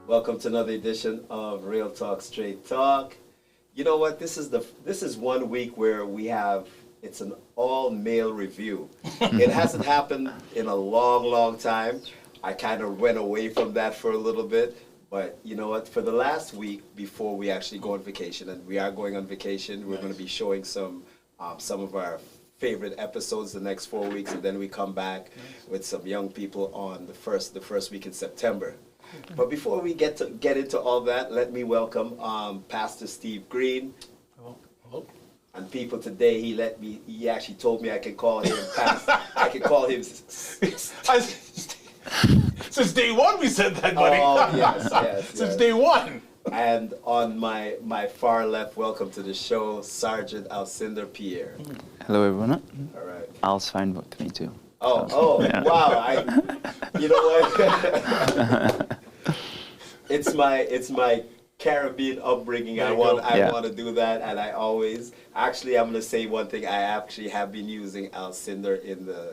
Welcome to another edition of Real Talk Straight Talk. You know what? This is 1 week where it's an all male review. It hasn't happened in a long time. I kind of went away from that for a little bit, but you know what? For the last week before we actually go on vacation, and we are going on vacation, we're going to be showing some of our favorite episodes the next 4 weeks, and then we come back with some young people on the first week in September. But before we get into all that, let me welcome Pastor Steve Greene. Hello. And people today, he actually told me I can call him Pastor. I can call him. Since day one we said that, buddy. Oh, yes. Since day one. And on my far left, welcome to the show, Sgt Alcindor Pierre. Hello, everyone. All right. All's fine with me too. Yeah. Wow! You know what? It's my Caribbean upbringing. I want to do that, and I'm going to say one thing. I actually have been using Alcindor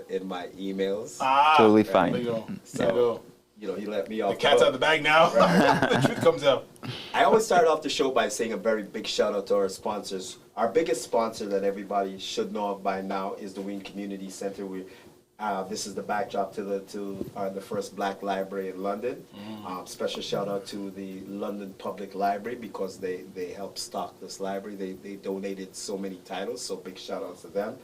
in my emails. Totally there fine. We go. So you know, he let me off. The cat's out of the bag now. Right. The truth comes out. I always start off the show by saying a very big shout out to our sponsors. Our biggest sponsor that everybody should know of by now is the Wien Community Center. This is the backdrop to the first Black library in London. Special shout out to the London Public Library because they helped stock this library. They donated so many titles, so big shout out to them.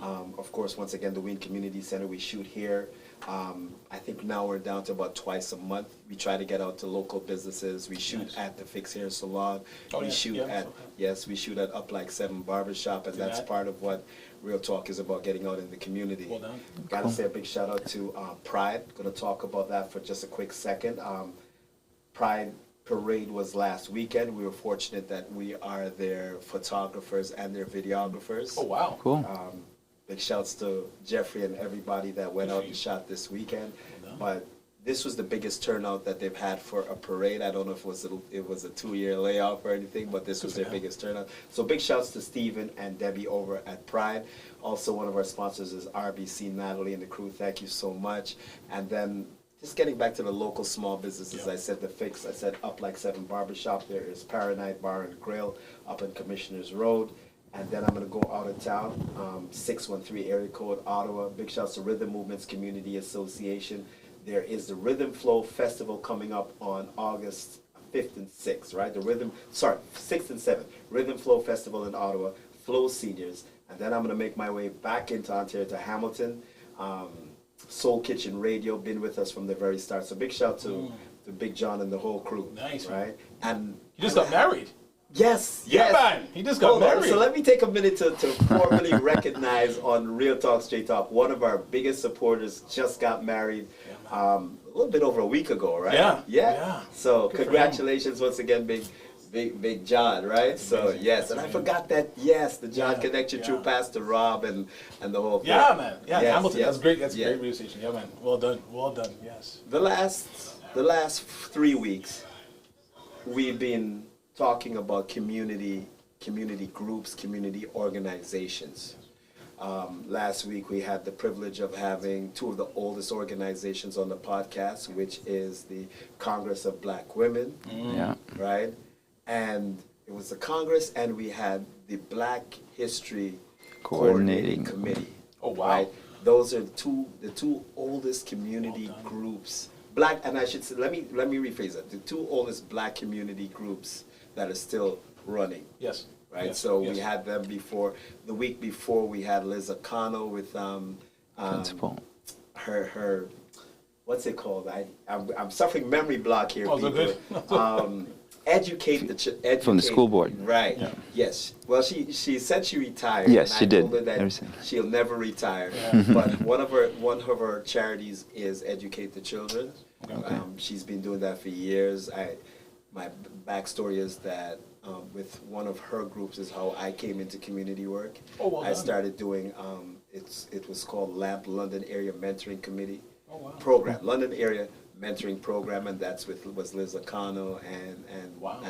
Of course, once again, the Wien Community Center, we shoot here. I think now we're down to about twice a month. We try to get out to local businesses. We shoot at the Fix Hair Salon. We shoot at Up Like 7 Barbershop, and that's part of what Real Talk is about, getting out in the community. Well done. Gotta say a big shout out to Pride. Gonna talk about that for just a quick second. Pride Parade was last weekend. We were fortunate that we are their photographers and their videographers. Oh wow. Cool. Big shouts to Jeffrey and everybody that went out and shot this weekend. But this was the biggest turnout that they've had for a parade. I don't know if it was a 2-year layoff or anything, but this was their biggest turnout. So big shouts to Stephen and Debbie over at Pride. Also, one of our sponsors is RBC, Natalie and the crew. Thank you so much. And then just getting back to the local small businesses, I said the Fix, I said Up Like 7 Barbershop. There is Paradise Bar and Grill up on Commissioners Road. And then I'm going to go out of town, 613 area code, Ottawa. Big shouts to Rhythm Movements Community Association. There is the Rhythm Flow Festival coming up on August 5th and 6th, right? 6th and 7th. Rhythm Flow Festival in Ottawa, Flow Seniors. And then I'm going to make my way back into Ontario to Hamilton. Soul Kitchen Radio, been with us from the very start. So big shout to Big John and the whole crew. Nice, right? And you just got married. Yes, yeah, yes. Man, he just got married. So let me take a minute to formally recognize on Real Talk Straight Talk, one of our biggest supporters just got married a little bit over a week ago, right? Yeah. So good congratulations once again, Big John, right? So amazing. yes, That's and I amazing. forgot that. Yes, the John Yeah, connection yeah. through Pastor Rob and the whole thing. Yeah, man. Yeah, Yes, Hamilton. yes, That's great. That's yeah. a great radio station. Yeah, man. Well done. Well done. Yes. The last 3 weeks, we've been talking about community groups, community organizations. Last week we had the privilege of having two of the oldest organizations on the podcast, which is the Congress of Black Women, Yeah. right? And it was the Congress, and we had the Black History Coordinating Committee. Oh, wow. Right? Those are the two oldest community groups. Black, and I should say, let me rephrase that. The two oldest Black community groups that are still running. Yes. Right, Yes. so Yes. we had them before. The week before, we had Liz O'Connell with Principal. her what's it called? I'm suffering memory block here. Oh, so people. good. Educate From the school board. Right. Yeah. Yes. Well, she said she retired. Yes, and she I did. told her that Everything. she'll never retire. Yeah. But one of her charities is Educate the Children. Okay. She's been doing that for years. My backstory is that with one of her groups is how I came into community work. Oh, well I done. started doing it was called LAMP, London Area Mentoring Committee Oh, wow. program, London Area Mentoring Program, and that's was Liz O'Connell Wow.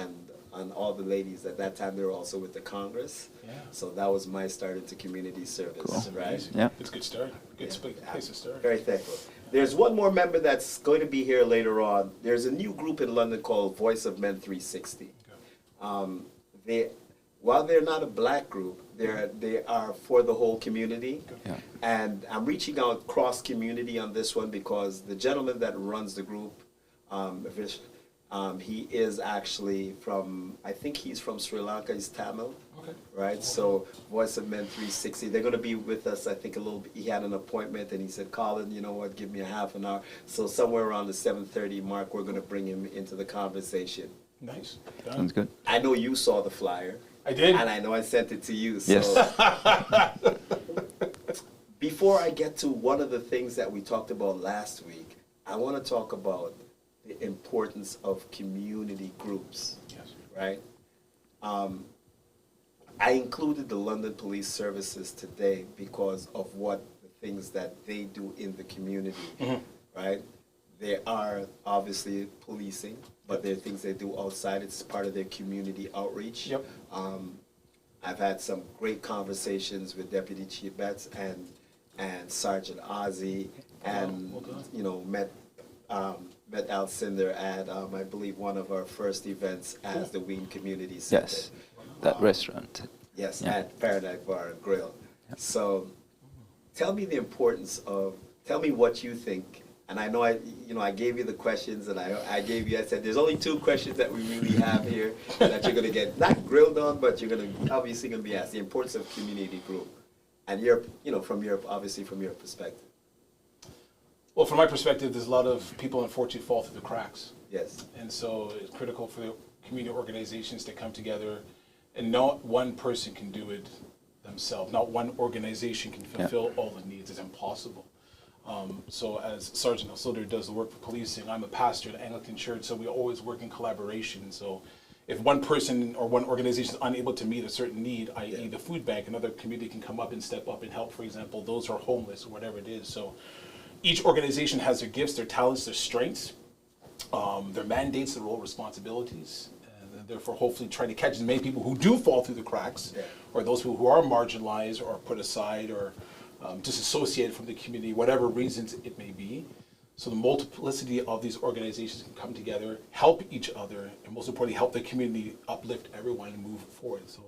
and all the ladies at that time. They were also with the Congress. Yeah. So that was my start into community service, Cool. That's right? amazing. Yeah. It's a good start. Good place to start. Very thankful. There's one more member that's going to be here later on. There's a new group in London called Voice of Men 360. While they're not a Black group, they are for the whole community. Yeah. And I'm reaching out cross community on this one because the gentleman that runs the group, he is actually from, I think he's from Sri Lanka. He's Tamil. Okay. Right, so Voice of Men 360, they're going to be with us, I think, a little bit. He had an appointment and he said, Colin, you know what, give me a half an hour. So somewhere around the 7:30 mark, we're going to bring him into the conversation. Nice. Done. Sounds good. I know you saw the flyer. I did. And I know I sent it to you. So Yes. before I get to one of the things that we talked about last week, I want to talk about the importance of community groups, Yes. right? I included the London Police Services today because of what the things that they do in the community, right? They are obviously policing, but there are things they do outside. It's part of their community outreach. Yep. I've had some great conversations with Deputy Chief Betts and Sergeant Ozzie, and Well done. you know met Alcindor at I believe one of our first events as the Wien Community Center. Yes. That restaurant. Yes, Yeah. at Paradise Bar and Grill. So, tell me tell me what you think. And I know I gave you the questions, and I said there's only 2 questions that we really have here that you're gonna get not grilled on, but you're obviously gonna be asked. The importance of community group, and from your perspective. Well, from my perspective, there's a lot of people unfortunately fall through the cracks. Yes. And so it's critical for the community organizations to come together, and not one person can do it themselves. Not one organization can fulfill all the needs. It's impossible. So as Sgt Alcindor does the work for policing, I'm a pastor at Anglican Church, so we always work in collaboration. So if one person or one organization is unable to meet a certain need, i.e. the food bank, another community can come up and step up and help, for example, those who are homeless or whatever it is. So each organization has their gifts, their talents, their strengths, their mandates, their role responsibilities, and therefore hopefully try to catch as many people who do fall through the cracks, or those who are marginalized or put aside or disassociated from the community, whatever reasons it may be. So the multiplicity of these organizations can come together, help each other, and most importantly, help the community uplift everyone and move forward. So,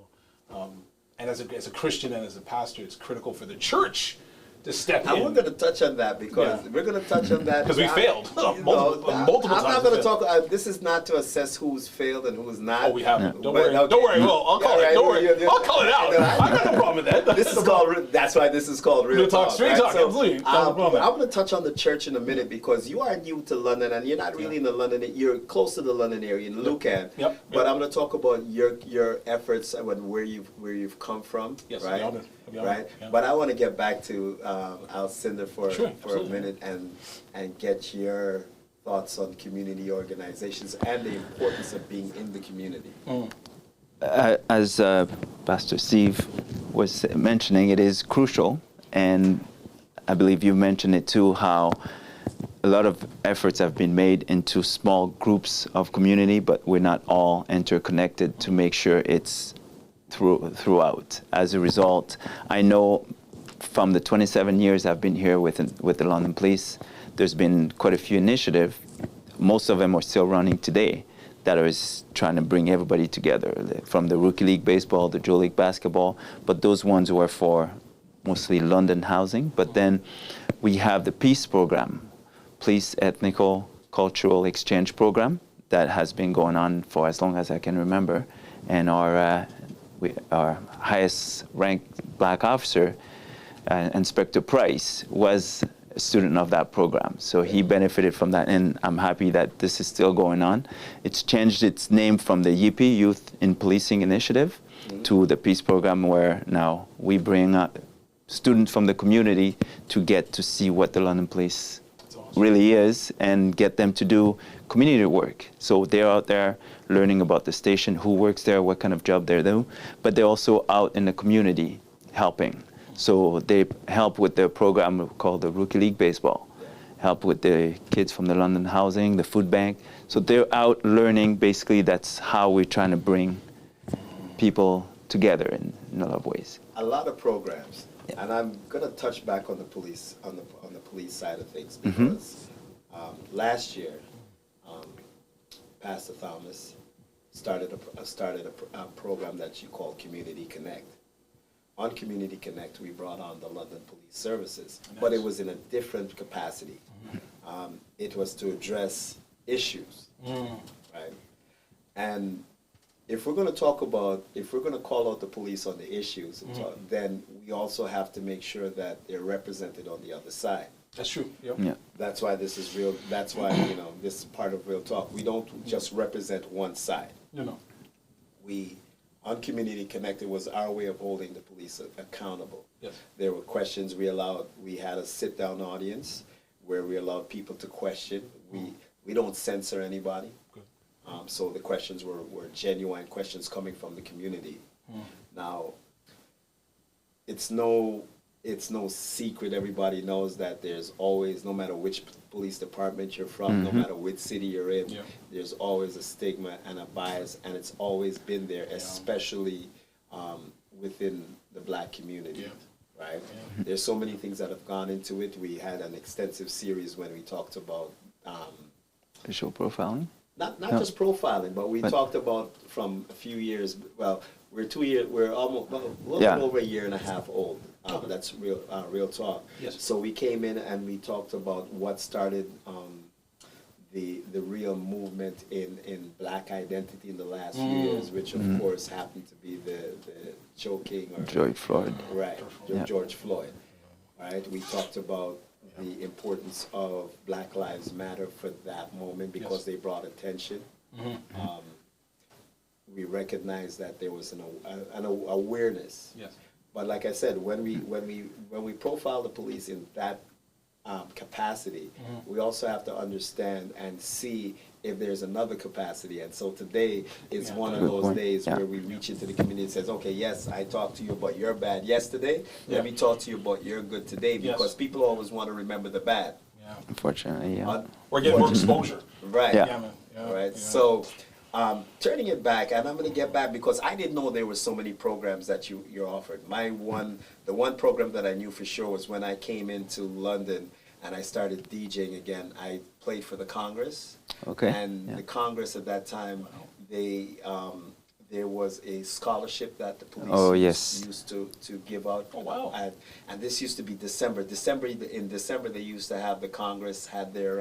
and as a Christian and as a pastor, it's critical for the church to step And in. we're going to touch on that because we're going to touch on that. Because we failed multiple I'm times. not going to talk. This is not to assess who's failed and who's not. Oh, we haven't. Yeah. Don't But, worry. okay. Don't worry. Well, I'll call Yeah, it. right. Don't worry. Yeah. I'll call it out. I got no problem with that. This is called. That's why this is called real Real talk, talk. straight right? talk, So, absolutely. No I'm problem. going to touch on the church in a minute because you are new to London and you're not really in the London. You're close to the London area in Lucan. Yep. But I'm going to talk about your efforts and where you've come from. Yes, right. I'll be honored. Right. Yeah. But I want to get back to Alcindor for Sure, a absolutely. minute and get your thoughts on community organizations and the importance of being in the community. As Pastor Steve was mentioning, it is crucial, and I believe you mentioned it too, how a lot of efforts have been made into small groups of community, but we're not all interconnected to make sure it's throughout. As a result, I know from the 27 years I've been here with the London Police, there's been quite a few initiatives. Most of them are still running today that is trying to bring everybody together, from the Rookie League Baseball, the Joe League Basketball, but those ones were for mostly London housing. But then we have the PEACE program, Police Ethnical Cultural Exchange Program, that has been going on for as long as I can remember. And our highest ranked black officer, Inspector Price, was a student of that program. So he benefited from that, and I'm happy that this is still going on. It's changed its name from the YIPI, Youth in Policing Initiative, to the PEACE program, where now we bring students from the community to get to see what the London Police really is and get them to do community work. So they're out there learning about the station, who works there, what kind of job they're doing, but they're also out in the community helping. So they help with the program called the Rookie League Baseball, help with the kids from the London Housing, the food bank. So they're out learning. Basically, that's how we're trying to bring people together in a lot of ways. A lot of programs. Yeah. And I'm going to touch back on the police, on the police side of things, because last year, Pastor Thomas started a program that you call Community Connect. On Community Connect, we brought on the London Police Services, but it was in a different capacity. It was to address issues, right? And if we're going to call out the police on the issues, then we also have to make sure that they're represented on the other side. That's true. Yep. Yeah. That's why this is real. That's why this is part of Real Talk. We don't just represent one side. On Community Connect, it was our way of holding the police accountable. Yes. There were questions we had a sit-down audience where we allowed people to question. We don't censor anybody. Good. So the questions were genuine questions coming from the community. Now, it's no secret. Everybody knows that there's always, no matter which police department you're from, no matter which city you're in, there's always a stigma and a bias, and it's always been there, especially within the black community, right? There's so many things that have gone into it. We had an extensive series when we talked about Visual profiling? Not just profiling, but we talked about from a few years. Well, we're almost a little bit over a year and a half old. That's real talk. Yes. So we came in and we talked about what started the real movement in black identity in the last few years, which of course happened to be the choking or George Floyd. Right, George Floyd. Right. We talked about the importance of Black Lives Matter for that moment because they brought attention. We recognized that there was an awareness. Yes. But like I said, when we profile the police in that capacity, we also have to understand and see if there's another capacity. And so today is one of those days where we reach into the community and says, okay, yes, I talked to you about your bad yesterday. Let me talk to you about your good today, because people always want to remember the bad. Yeah. Unfortunately, Or get more exposure. Right. Yeah. Yeah, man. Yeah. Right. Yeah. So turning it back, and I'm going to get back because I didn't know there were so many programs that you offered. The one program that I knew for sure was when I came into London and I started DJing again. I played for the Congress. Okay. And the Congress at that time, there was a scholarship that the police used to give out. Oh, wow. And this used to be December. In December, they used to have the Congress had their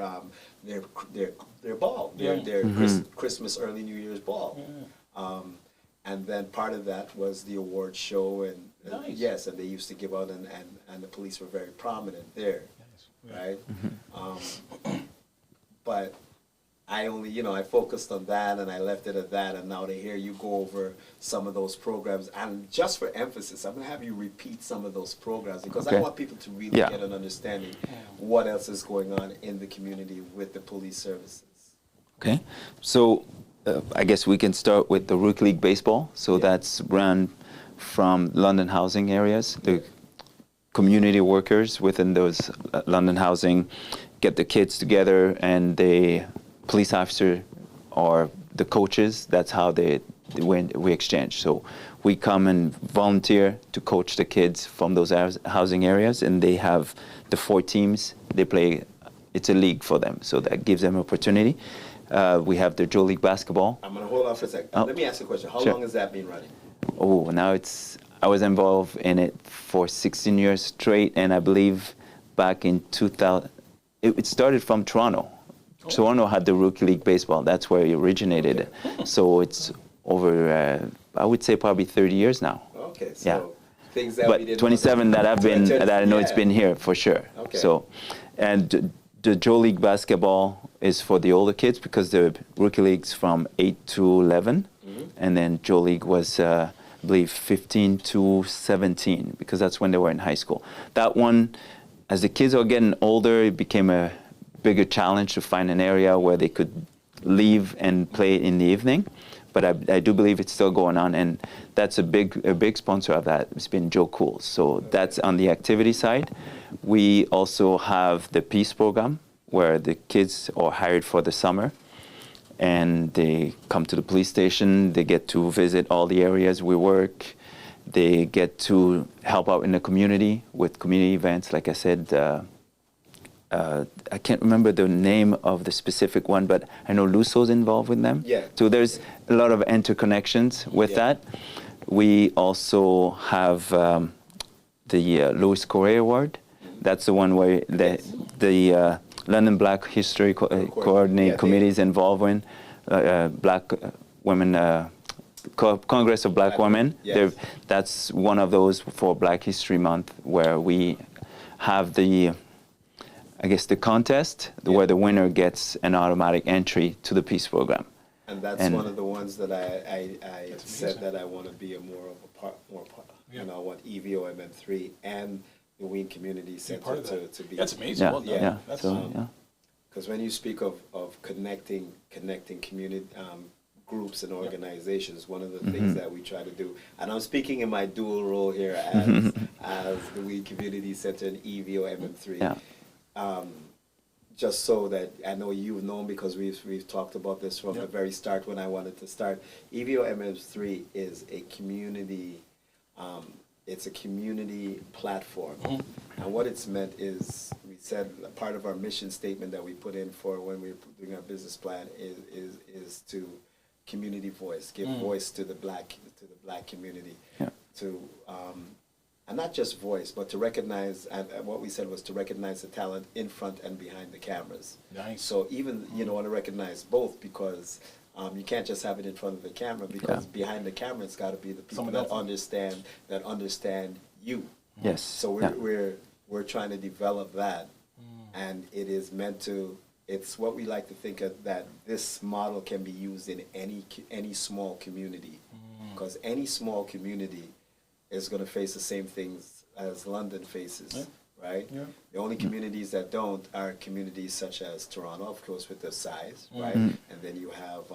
ball, their Christmas, early New Year's ball. And then part of that was the award show, and yes, and they used to give out, and the police were very prominent there, right? But I only, I focused on that and I left it at that, and now to hear you go over some of those programs, and just for emphasis, I'm going to have you repeat some of those programs, because I want people to really get an understanding what else is going on in the community with the police services. Okay, so I guess we can start with the Rookie League Baseball. So that's run from London housing areas. The community workers within those London housing get the kids together, and the police officer or the coaches, that's how we exchange. So we come and volunteer to coach the kids from those housing areas, and they have the 4 teams. They play, it's a league for them, so that gives them opportunity. We have the Joe League basketball. I'm going to hold on for a second. Let me ask you a question. How long has that been running? Oh, now I was involved in it for 16 years straight, and I believe back in 2000, it started from Toronto. Oh. Toronto had the Rookie League Baseball. That's where it originated. Okay. So it's over, I would say probably 30 years now. Okay, so things that we didn't 27 that I've been, that I know it's been here for sure. Okay. So, and the Joe League basketball is for the older kids, because the Rookie League's from 8 to 11, and then Joe League was, I believe, 15 to 17, because that's when they were in high school. That one, as the kids are getting older, it became a bigger challenge to find an area where they could leave and play in the evening. But I do believe it's still going on, and that's a big sponsor of that. It's been Joe Cool. So that's on the activity side. We also have the Peace Program, where the kids are hired for the summer, and they come to the police station. They get to visit all the areas we work. They get to help out in the community with community events. Like I said, I can't remember the name of the specific one, but I know Luso's involved with them. Yeah. So there's a lot of interconnections with that. We also have the Louis Correa Award. That's the one where the London Black History Coordinating Committee is involved in. Black Women, Congress of Black Women. Yes. That's one of those for Black History Month, where we have the contest where the winner gets an automatic entry to the Peace Program. And that's one of the ones that I said that I want to be more of a part. I want EVOMM3 and the Wien Community Center to be. That's amazing. Well done. Because when you speak of connecting community groups and organizations, one of the things that we try to do, and I'm speaking in my dual role here as the Wien Community Center and EVOMM3. Just so that I know you've known, because we've talked about this from the very start when I wanted to start. EVOMM3 is a community. It's a community platform, and what it's meant is, we said part of our mission statement that we put in for when we were doing our business plan is to community voice, give voice to the black community, and not just voice, but to recognize, and what we said was to recognize the talent in front and behind the cameras. Nice. So even, want to recognize both, because you can't just have it in front of the camera, because behind the camera it's got to be the people that understand you. Yes. So we're trying to develop that, and it is meant to. It's what we like to think of, that this model can be used in any small community, because any small community is going to face the same things as London faces, right? Yeah. The only communities that don't are communities such as Toronto, of course, with their size, right? And then you have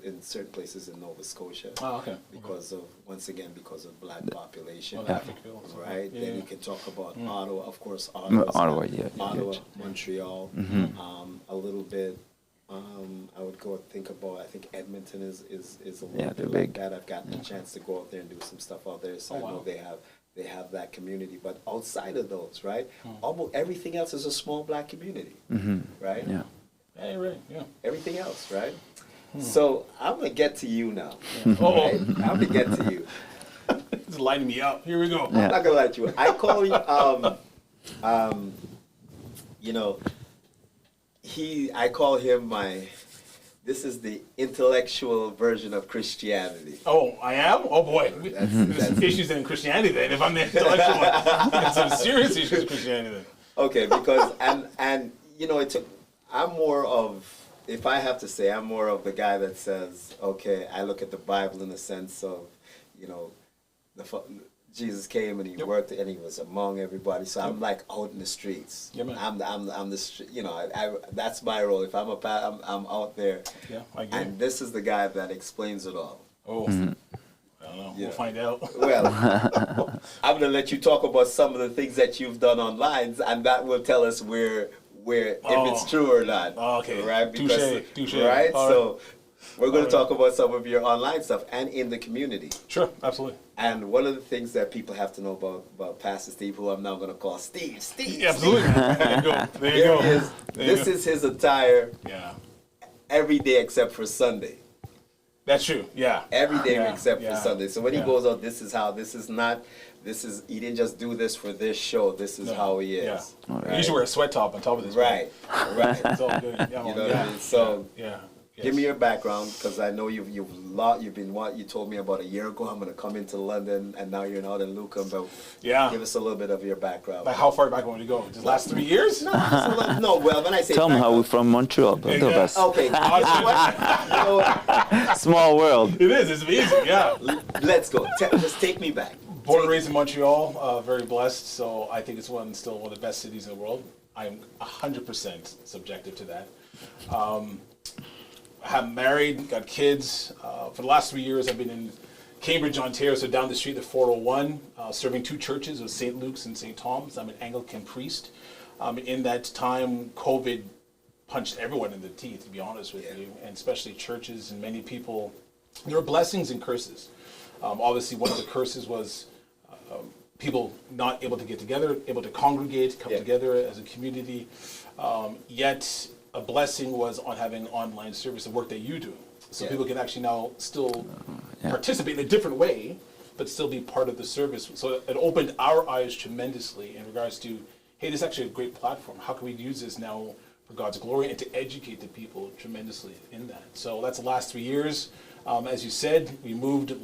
in certain places in Nova Scotia, because of black population, right? Then you can talk about Ottawa, of course, Ottawa, Montreal, a little bit. I would go think about. I think Edmonton is a little bit like that. I've gotten a chance to go out there and do some stuff out there, so I know they have that community. But outside of those, right, almost everything else is a small black community, right? Yeah. Hey, right. Yeah. Everything else, right? So I'm gonna get to you now. Right? I'm gonna get to you. It's lighting me up. Here we go. I'm not gonna lie to you. I call you. I call him this is the intellectual version of Christianity. Oh, I am? Oh boy. There's some issues in Christianity then, if I'm the intellectual one. There's some serious issues in Christianity then. Okay, because, and it took, I'm more of, if I have to say, I'm more of the guy that says, okay, I look at the Bible in the sense of, you know, Jesus came and he worked and he was among everybody. So I'm like out in the streets. Yeah, man. I'm the you know, that's my role. If I'm I'm out there. Yeah, I get it. And this is the guy that explains it all. Oh, I don't know. Yeah. We'll find out. Well, I'm gonna let you talk about some of the things that you've done online, and that will tell us where if it's true or not. Okay. Right? Touche. Right? All So we're going to talk about some of your online stuff and in the community. Sure, absolutely. And one of the things that people have to know about Pastor Steve, who I'm now going to call Steve. Yeah, absolutely. There you go. There you go. This is his attire Yeah. every day except for Sunday. That's true. Yeah. Every day Yeah, except for yeah, Sunday. So when he yeah. goes out, this is how. He didn't just do this for this show. This is how he is. Yeah. Right? You usually wear a sweat top on top of this. Right. It's all good. Yeah, You know what I mean? So yeah. give me your background, because I know you've been what you told me about a year ago. I'm going to come into London, and now you're out in Lucan. But give us a little bit of your background. Like how far back want to go? Just last 3 years? No, well, when I say Tell me how background- we're from Montreal, both of us. Okay, you know what? Small world. It is. It's amazing. Yeah. Let's go. Just take me back. Born and raised in Montreal, very blessed. So I think it's still one of the best cities in the world. I'm 100% subjective to that. I'm married, got kids. For the last 3 years, I've been in Cambridge, Ontario, so down the street, the 401, serving 2 churches of St. Luke's and St. Thomas. I'm an Anglican priest. In that time, COVID punched everyone in the teeth, to be honest with you, and especially churches and many people. There were blessings and curses. Obviously, one of the curses was people not able to get together, able to congregate, come together as a community. Yet a blessing was on having online service, the work that you do. So people can actually now still participate in a different way, but still be part of the service. So it opened our eyes tremendously in regards to, hey, this is actually a great platform. How can we use this now for God's glory and to educate the people tremendously in that? So that's the last 3 years. As you said, we moved in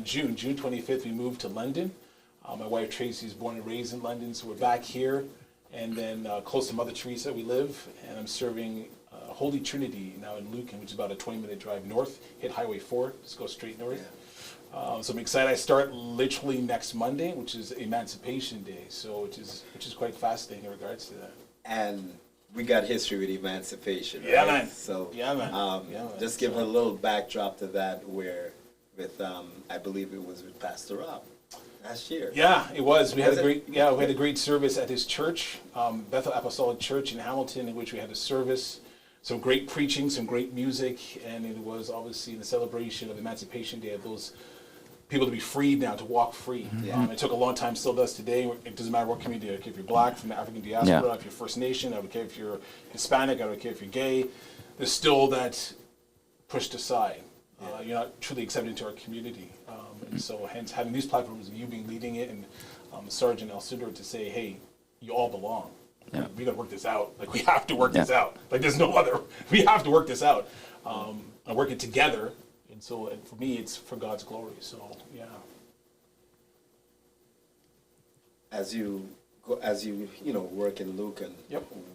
June 25th, we moved to London. My wife Tracy is born and raised in London, so we're back here. And then close to Mother Teresa we live, and I'm serving Holy Trinity now in Lucan, which is about a 20-minute drive north, hit Highway 4, just go straight north. So I'm excited. I start literally next Monday, which is Emancipation Day, so which is quite fascinating in regards to that. And we got history with emancipation, right? Yeah, man. So Man. Just give a little backdrop to that, where with I believe it was with Pastor Rob last year. Yeah, it was. We had a great service at his church, Bethel Apostolic Church in Hamilton, in which we had a service. Some great preaching, some great music, and it was obviously the celebration of Emancipation Day of those people to be freed now, to walk free. It took a long time, still does today. It doesn't matter what community. I don't care if you're black, from the African diaspora, if you're First Nation, I don't care if you're Hispanic, I don't care if you're gay. There's still that pushed aside. You're not truly accepted into our community. And so hence having these platforms, you being leading it, and Sgt Alcindor to say, hey, you all belong. We got to work this out. Like, we have to work this out. Like, there's no other. We have to work this out and work it together. And so, for me, it's for God's glory. So, As you work in Lucan,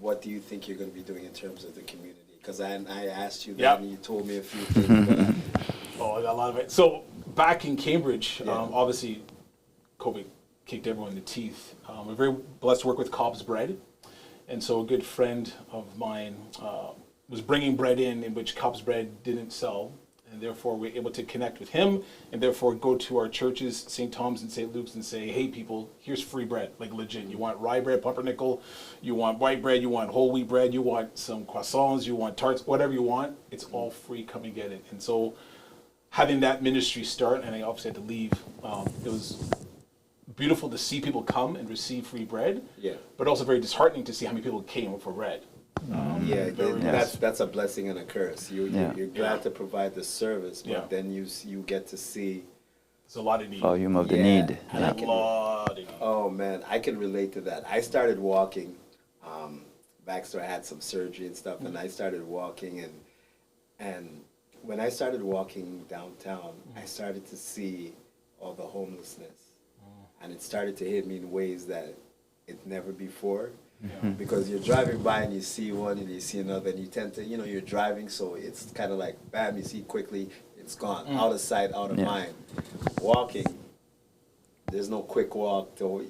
what do you think you're going to be doing in terms of the community? Because I asked you that, and you told me a few things. I got a lot of it. So back in Cambridge, obviously, COVID kicked everyone in the teeth. We're very blessed to work with Cobb's Bread. And so a good friend of mine was bringing bread in which Cobb's Bread didn't sell. And therefore, we're able to connect with him and therefore go to our churches, St. Thomas and St. Luke's, and say, hey, people, here's free bread, like legit. You want rye bread, pumpernickel, you want white bread, you want whole wheat bread, you want some croissants, you want tarts, whatever you want, it's all free. Come and get it. And so having that ministry start, and I obviously had to leave, it was beautiful to see people come and receive free bread, but also very disheartening to see how many people came for bread. That's a blessing and a curse. You're glad to provide the service, but then you get to see there's a lot of need. Volume of the need. A lot of need. Oh man, I can relate to that. I started walking. Baxter had some surgery and stuff, and I started walking, and when I started walking downtown, I started to see all the homelessness, and it started to hit me in ways that it never before. Because you're driving by and you see one and you see another and you tend to, you're driving, so it's kind of like, bam, you see quickly, it's gone, out of sight, out of mind. Walking, there's no quick walk, to,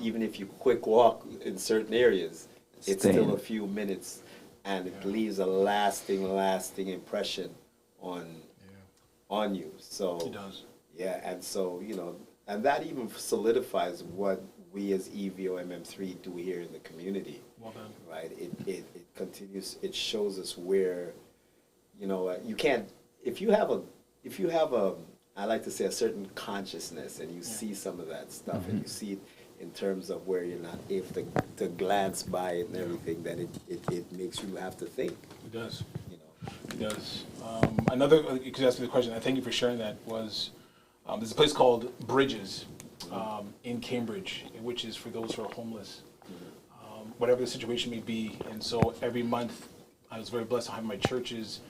even if you quick walk in certain areas, it's still a few minutes, and it leaves a lasting impression on you. So It does. yeah, and so, and that even solidifies what we as EVOMM3 do here in the community. Well done. Right? It continues, it shows us where, you can't, if you have a, I like to say a certain consciousness, and you see some of that stuff, and you see it in terms of where you're not able to glance by it and everything, then it makes you have to think. It does. It does. Another, you could ask me the question, and thank you for sharing that, was there's a place called Bridges in Cambridge, which is for those who are homeless, whatever the situation may be. And so every month, I was very blessed to have my churches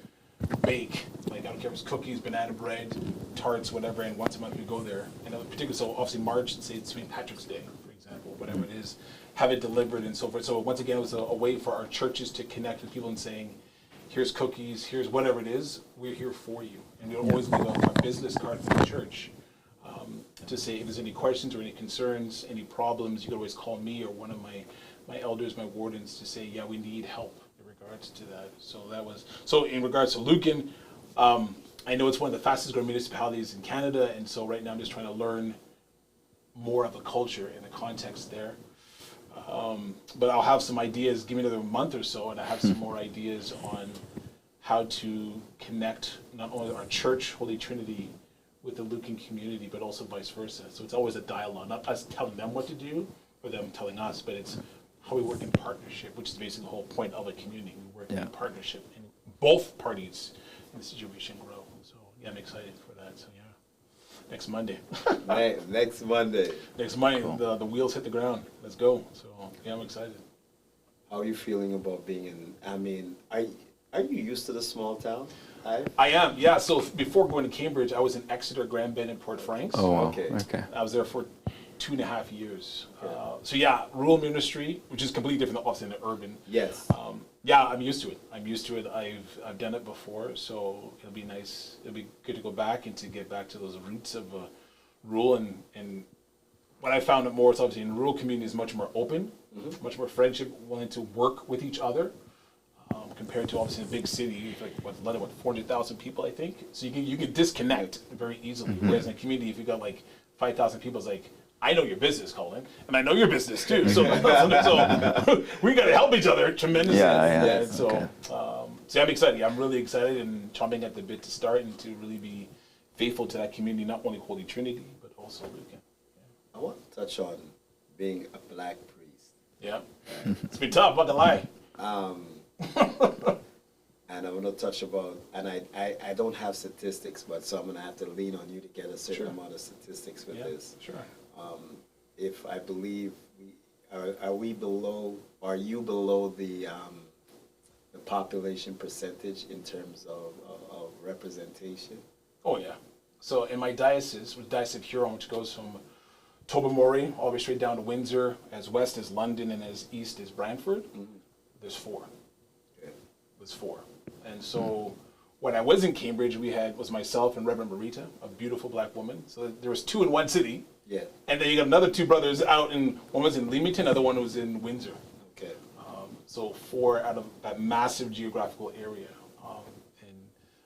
bake, like I don't care if it's cookies, banana bread, tarts, whatever, and once a month we go there. And particularly, so obviously March, say it's St. Patrick's Day, for example, whatever it is, have it delivered and so forth. So once again, it was a way for our churches to connect with people and saying, here's cookies, here's whatever it is, we're here for you. And we'll always leave a business card for the church to say if there's any questions or any concerns, any problems, you can always call me or one of my elders, my wardens, to say, yeah, we need help in regards to that. So in regards to Lucan, I know it's one of the fastest growing municipalities in Canada, and so right now I'm just trying to learn more of the culture and the context there. But I'll have some ideas, give me another month or so, and I have some more ideas on how to connect not only our church, Holy Trinity, with the Lucan community, but also vice versa. So it's always a dialogue, not us telling them what to do, or them telling us, but it's how we work in partnership, which is basically the whole point of a community. We work in partnership, and both parties in the situation grow. So yeah, I'm excited for that. So yeah, next Monday. Next Monday. Next Monday, cool. The wheels hit the ground. Let's go. So yeah, I'm excited. How are you feeling about being in? I mean, are you used to the small town? I am. Yeah. So before going to Cambridge, I was in Exeter, Grand Bend, and Port Franks. Oh, wow. Okay. I was there for 2.5 years. So yeah, rural ministry, which is completely different, obviously, than the urban. Yes. Yeah, I'm used to it. I've done it before, so it'll be nice. It'll be good to go back and to get back to those roots of rural. And what I found it more is obviously in rural communities much more open, much more friendship, willing to work with each other, compared to obviously a big city, like London, 400,000 people, I think. So you can disconnect very easily. Whereas in a community, if you got like 5,000 people, it's like, I know your business, Colin, and I know your business too. So, so we got to help each other tremendously. Yeah. So, so I'm excited. I'm really excited and chomping at the bit to start and to really be faithful to that community, not only Holy Trinity, but also Lucan. I want to touch on being a black priest. Yeah, it's been tough, not gonna lie. And I'm going to touch about, and I don't have statistics, but so I'm going to have to lean on you to get a certain amount of statistics with this. Sure. If I believe, are you below the population percentage in terms of representation? Oh yeah. So in my diocese, with Diocese of Huron, which goes from Tobermory all the way straight down to Windsor, as west as London and as east as Brantford, there's 4. Okay. There's 4. And so when I was in Cambridge, was myself and Reverend Marita, a beautiful black woman. So there was 2 in one city. Yeah. And then you got another 2 brothers out one was in Leamington, other one was in Windsor. Okay. So 4 out of that massive geographical area. And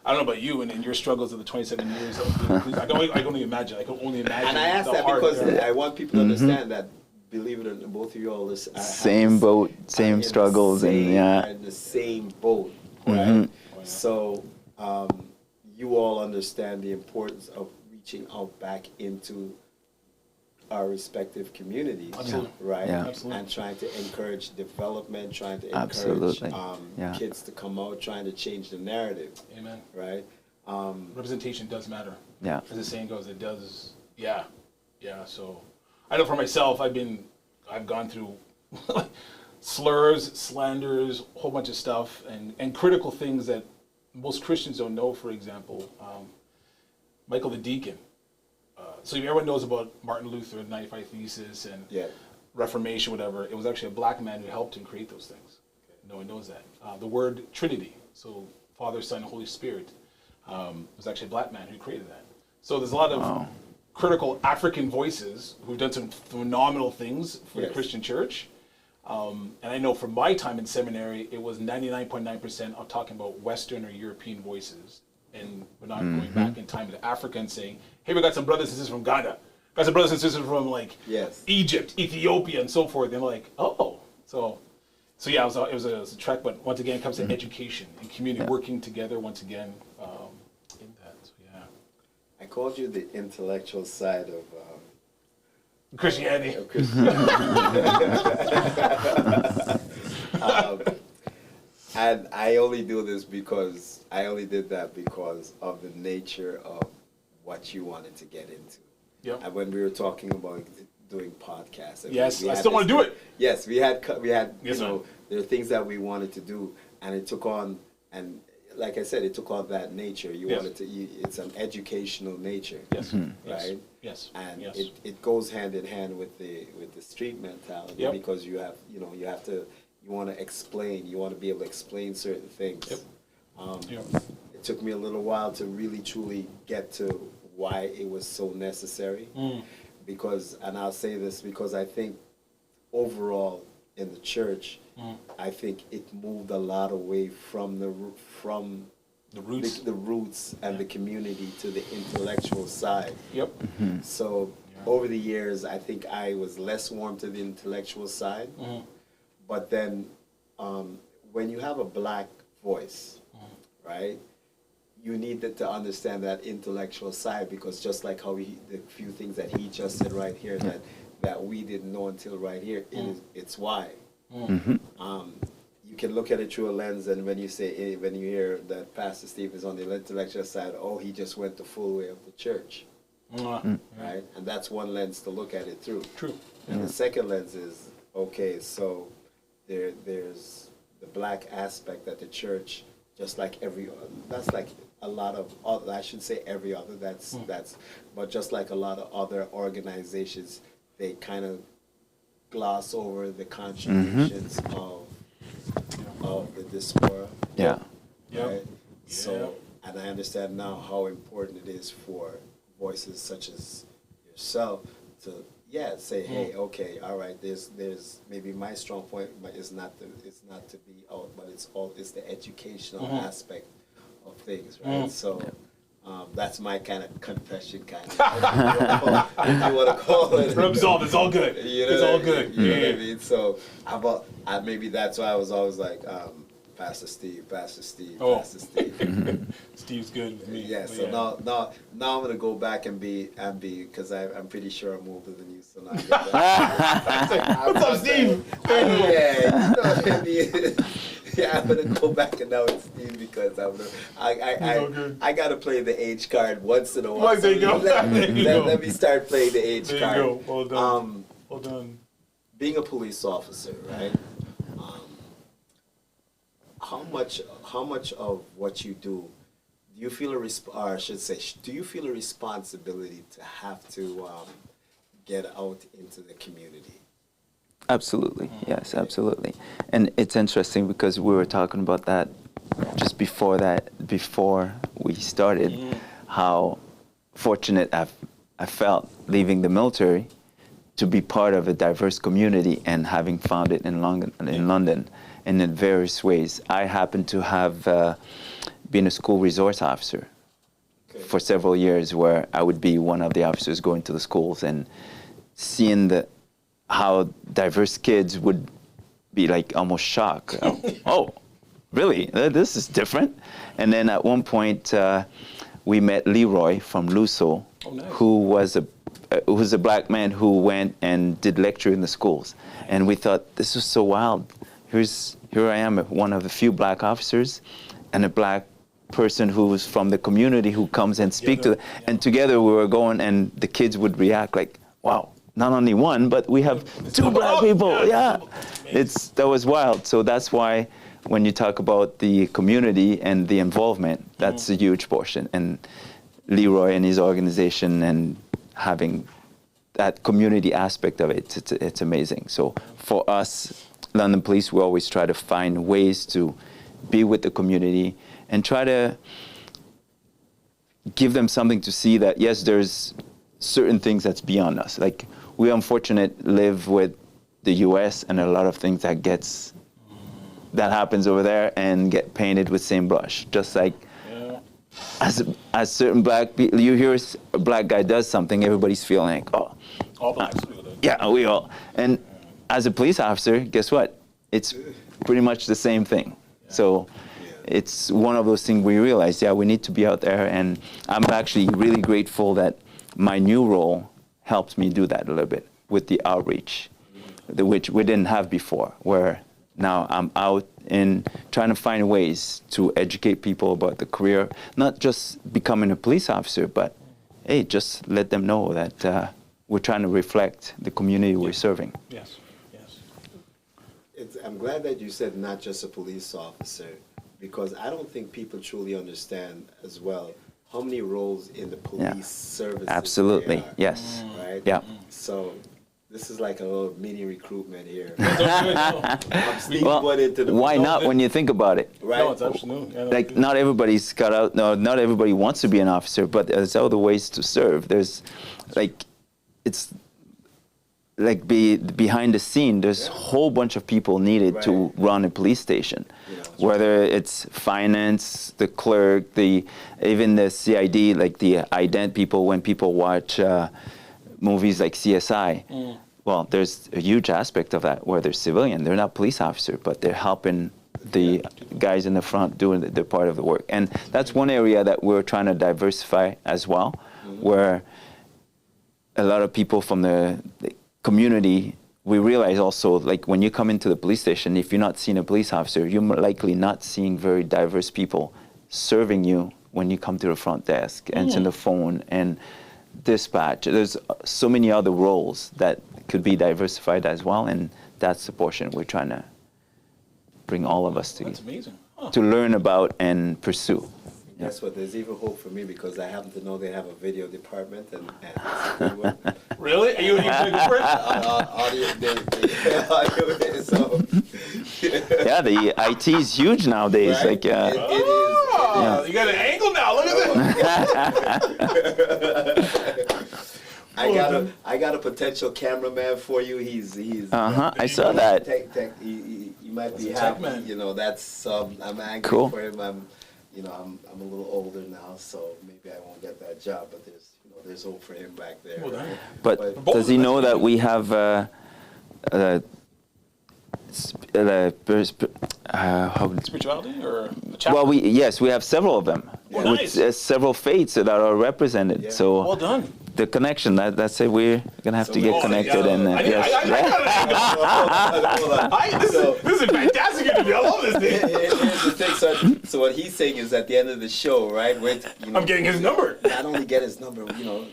I don't know about you and your struggles of the 27 years. I can only imagine. I can only imagine. And I ask that because I want people to understand that, believe it or not, both of you all same boat, same struggles, are in the same boat, right? So you all understand the importance of reaching out back into our respective communities, right? Yeah. Absolutely. And trying to encourage development, trying to encourage kids to come out, trying to change the narrative. Amen. Right? Representation does matter. Yeah. As the saying goes, it does. Yeah. Yeah. So I know for myself, I've gone through slurs, slanders, a whole bunch of stuff, and critical things that most Christians don't know. For example, Michael the Deacon. So everyone knows about Martin Luther, the 95 Thesis, and Reformation, whatever, it was actually a black man who helped him create those things. No one knows that. The word Trinity, so Father, Son, and Holy Spirit, was actually a black man who created that. So there's a lot of critical African voices who've done some phenomenal things for the Christian church. And I know from my time in seminary, it was 99.9% of talking about Western or European voices. And we're not going back in time to Africa and saying, hey, we got some brothers and sisters from Ghana. Got some brothers and sisters from like Egypt, Ethiopia, and so forth. And they're like, oh. So yeah, it was a trek. But once again, it comes to education and community working together once again in that. So yeah. I called you the intellectual side of Christianity. And I only do this because I only did that because of the nature of what you wanted to get into. Yep. And when we were talking about doing podcasts, I still want to do it. Yes, we had Yes, you know, there are things that we wanted to do, and it took on, and like I said, it took on that nature. You wanted to. It's an educational nature. Yes. Right. Yes. And it goes hand in hand with the street mentality because you have you want to explain. You want to be able to explain certain things. It took me a little while to really truly get to why it was so necessary. Because, and I'll say this because I think overall in the church, I think it moved a lot away from the roots and the community to the intellectual side. So over the years, I think I was less warm to the intellectual side. But then when you have a black voice, right, you need to understand that intellectual side, because just like how the few things that he just said right here that we didn't know until right here, it's why. You can look at it through a lens, and when you hear that Pastor Steve is on the intellectual side, oh, he just went the full way of the church, right? And that's one lens to look at it through. True. And the second lens is, okay, so there's the black aspect that the church, just like that's like a lot of other, I should say every other, but just like a lot of other organizations, they kind of gloss over the contributions of the diaspora. Right? So, and I understand now how important it is for voices such as yourself to say, hey, okay, all right, there's maybe my strong point is not to be out, but it's the educational aspect of things, right? So that's my kind of confession, kind of. If you want to call it. Absolved. It's all good. It's all good. You know what I mean? So maybe that's why I was always like, Pastor Steve. Steve's good with me. Yeah. So now I'm gonna go back and be because I'm pretty sure I'm older than you. So now. What's up, Steve? I'm gonna go back and now it's Steve because I gotta play the age card once in a while. There you go. Let me start playing the age card. There you go. Well done. Well done. Being a police officer, right? How much of what you do you feel do you feel a responsibility to have to get out into the community? Absolutely, yes, absolutely. And it's interesting because we were talking about that just before we started, how fortunate I felt leaving the military to be part of a diverse community and having found it in London and in various ways. I happen to have been a school resource officer for several years, where I would be one of the officers going to the schools and seeing how diverse kids would be like almost shocked. Oh, really? This is different? And then at one point, we met Leroy from Luso, who was a black man who went and did lecture in the schools. And we thought, this was so wild. Here I am, one of the few black officers, and a black person who's from the community who comes and speak to them. And together we were going, and the kids would react like, wow, not only one, but we have two black people. Yeah, that was wild. So that's why when you talk about the community and the involvement, that's a huge portion. And Leroy and his organization and having that community aspect of it, it's amazing. So for us, London Police, we always try to find ways to be with the community and try to give them something to see that, yes, there's certain things that's beyond us. Like, we unfortunately live with the US and a lot of things that happens over there and get painted with same brush. Just like as certain black people, you hear a black guy does something, everybody's feeling like, oh. All blacks do that. Yeah, we all. And as a police officer, guess what? It's pretty much the same thing. So it's one of those things we realize, we need to be out there. And I'm actually really grateful that my new role helps me do that a little bit with the outreach, which we didn't have before, where now I'm out in trying to find ways to educate people about the career, not just becoming a police officer, but, hey, just let them know that we're trying to reflect the community we're serving. Yes. I'm glad that you said not just a police officer, because I don't think people truly understand as well how many roles in the police service. Absolutely, yes. Right? Yeah. So this is like a little mini recruitment here. Why not when you think about it? Right? No, it's absolutely. Like, not everybody's cut out, not everybody wants to be an officer, but there's other ways to serve. There's, like, it's like behind the scene, there's a whole bunch of people needed to run a police station. Whether it's finance, the clerk, even the CID, like the ident people, when people watch movies like CSI, well, there's a huge aspect of that where they're civilian. They're not police officers, but they're helping the guys in the front doing their part of the work. And that's one area that we're trying to diversify as well, where a lot of people from the community, we realize also, like, when you come into the police station, if you're not seeing a police officer, you're likely not seeing very diverse people serving you when you come to the front desk, answering the phone and dispatch. There's so many other roles that could be diversified as well, and that's the portion we're trying to bring all of us to. That's amazing. To learn about and pursue. Guess what? There's even hope for me, because I happen to know they have a video department and Really? Are you looking for it? audio. So Yeah, the IT is huge nowadays. Right? Like, it is. You got an angle now. Look at that. I got a potential cameraman for you. He's I saw that. You might be That's a tech happy. man. You know, that's I'm angry Cool. for him. I'm a little older now, so maybe I won't get that job. But there's hope for him back there. Well done. But does he know that we have Spirituality or a chapter? well, we have several of them. Oh, nice. With several faiths that are represented. Yeah. So Well done. the connection, that's it. We're gonna have to get connected, and I yes. This is fantastic interview. I love this thing. Here's the thing. So what he's saying is, at the end of the show, right? I'm getting his number. Not only get his number,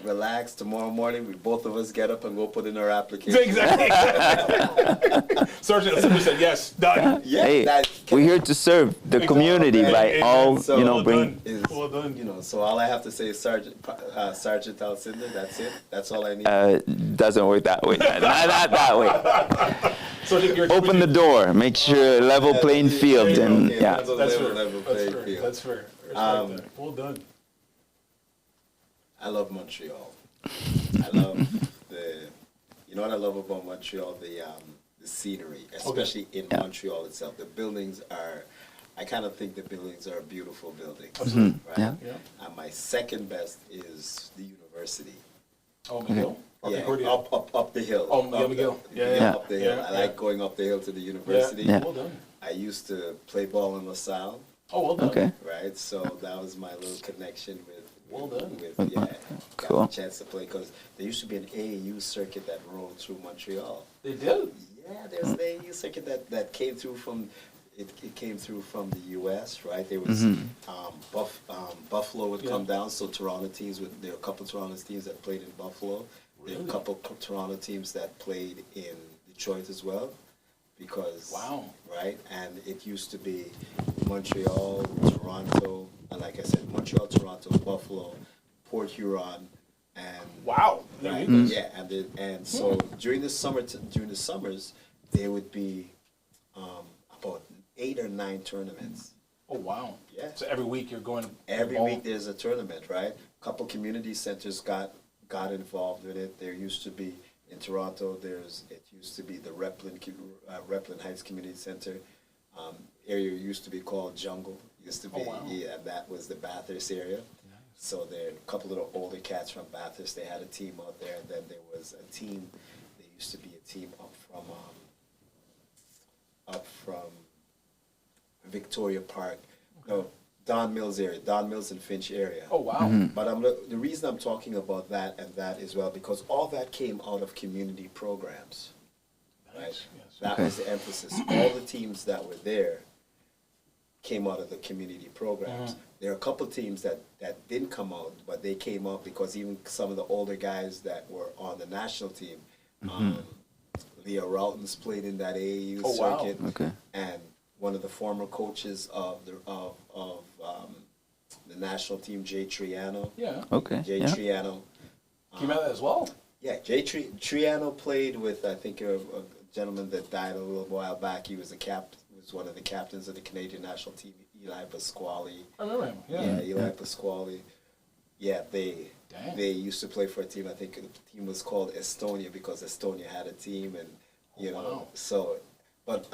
relax. Tomorrow morning, both of us get up and go put in our application. Exactly. Sergeant Alcindor said yes. Done. Yeah, Hey, we're here to serve the community by all, So, bring. Well done. So all I have to say is Sergeant Alcindor. That's it. That's all I need. Doesn't work that way. Not that way. So you're Open the door. Make sure level playing field, and That's fair. Level playing field. That's fair. Respect that. Well done. I love Montreal. I love what I love about Montreal? The scenery, especially in Montreal itself. The buildings are, I kind of think the buildings are beautiful buildings. Right? Yeah. And my second best is the university. Oh, McGill? Up the hill. Oh, McGill. Yeah. Up the hill. I like going up the hill to the university. Yeah. Well done. I used to play ball in LaSalle. Oh, well done. Okay. Right, so that was my little connection with. Well done. Cool. Got a chance to play, because there used to be an AAU circuit that rolled through Montreal. They did. Yeah, there's an AAU circuit that came through from. It came through from the U.S. Right? There was Buffalo would come down, so Toronto teams would. There were a couple of Toronto teams that played in Buffalo. There were a couple of Toronto teams that played in Detroit as well. Because right, and it used to be Montreal, Toronto, and like I said, Montreal, Toronto, Buffalo, Port Huron, and right? Mm. Yeah, and so during the summers, there would be about 8 or 9 tournaments. Oh, wow. Yeah. So every week you're going to Every week there's a tournament, right? A couple community centers got involved with it. There used to be in Toronto. It used to be the Replan Heights Community Center. Area used to be called Jungle. Used to be, Oh, wow. yeah, that was the Bathurst area. So there, a couple of the older cats from Bathurst, they had a team out there, and then there was a team. There used to be a team up from Victoria Park, no, Don Mills area, Don Mills and Finch area. Oh, wow. But the reason I'm talking about that and that as well, because all that came out of community programs, right? Nice. Yes. That was the emphasis. All the teams that were there came out of the community programs. There are a couple of teams that didn't come out, but they came out because even some of the older guys that were on the national team, Leo Routens played in that AAU circuit, Okay. and one of the former coaches of the national team, Jay Triano. Yeah. Okay. Jay Yeah. Triano. Came out as well. Yeah, Jay Triano played with, I think, a gentleman that died a little while back. He was was one of the captains of the Canadian national team, Eli Pasquale. I remember him. Yeah. Yeah, Eli Pasquale. Yeah, they Dang. used to play for a team. I think the team was called Estonia because Estonia had a team, and you know, Wow. so but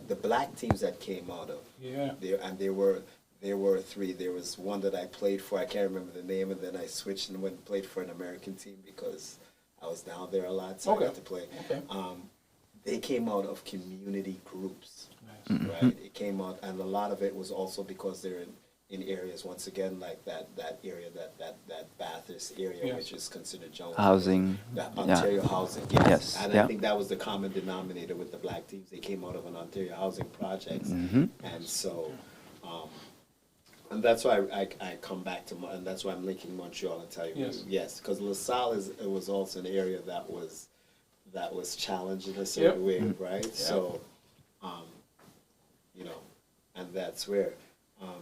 the black teams that came out of there were 3. There was one that I played for. I can't remember the name, and then I switched and went and played for an American team because I was down there a lot, so I got to play. Okay. They came out of community groups, Nice. right? It came out, and a lot of it was also because they're in areas, once again, like that area, that Bathurst area, Yes. which is considered jungle. Housing. That Yeah. Ontario housing, yes. Yes, And yeah. I think that was the common denominator with the black teams. They came out of an Ontario housing projects. Mm-hmm. And so, and that's why I come back to, and that's why I'm linking Montreal and tell you, Yes. because LaSalle it was also an area that was challenged in a certain way, right? Yep. So, you know, and that's where,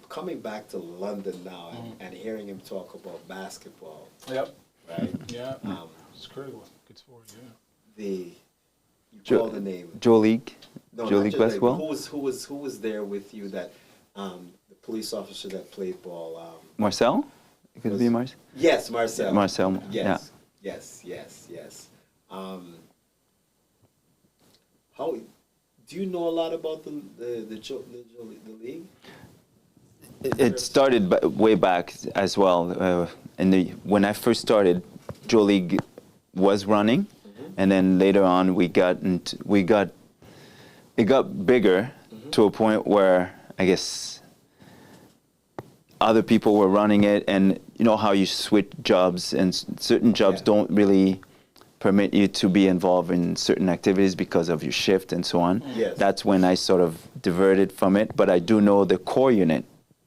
coming back to London now and hearing him talk about basketball, Yep. right? Yeah. It's critical. Good sport. Yeah. You call the name. Joe League. No, Joe not League just like, basketball. who was there with you that the police officer that played ball? Marcel. It could be Marcel. Yes, Marcel. Marcel. Yeah. Yes. How do you know a lot about the league? It started way back as well. When I first started, Joe League was running, and then later on it got bigger to a point where I guess other people were running it, and you know how you switch jobs, and certain jobs don't really permit you to be involved in certain activities because of your shift and so on. Yes. That's when I sort of diverted from it, but I do know the core unit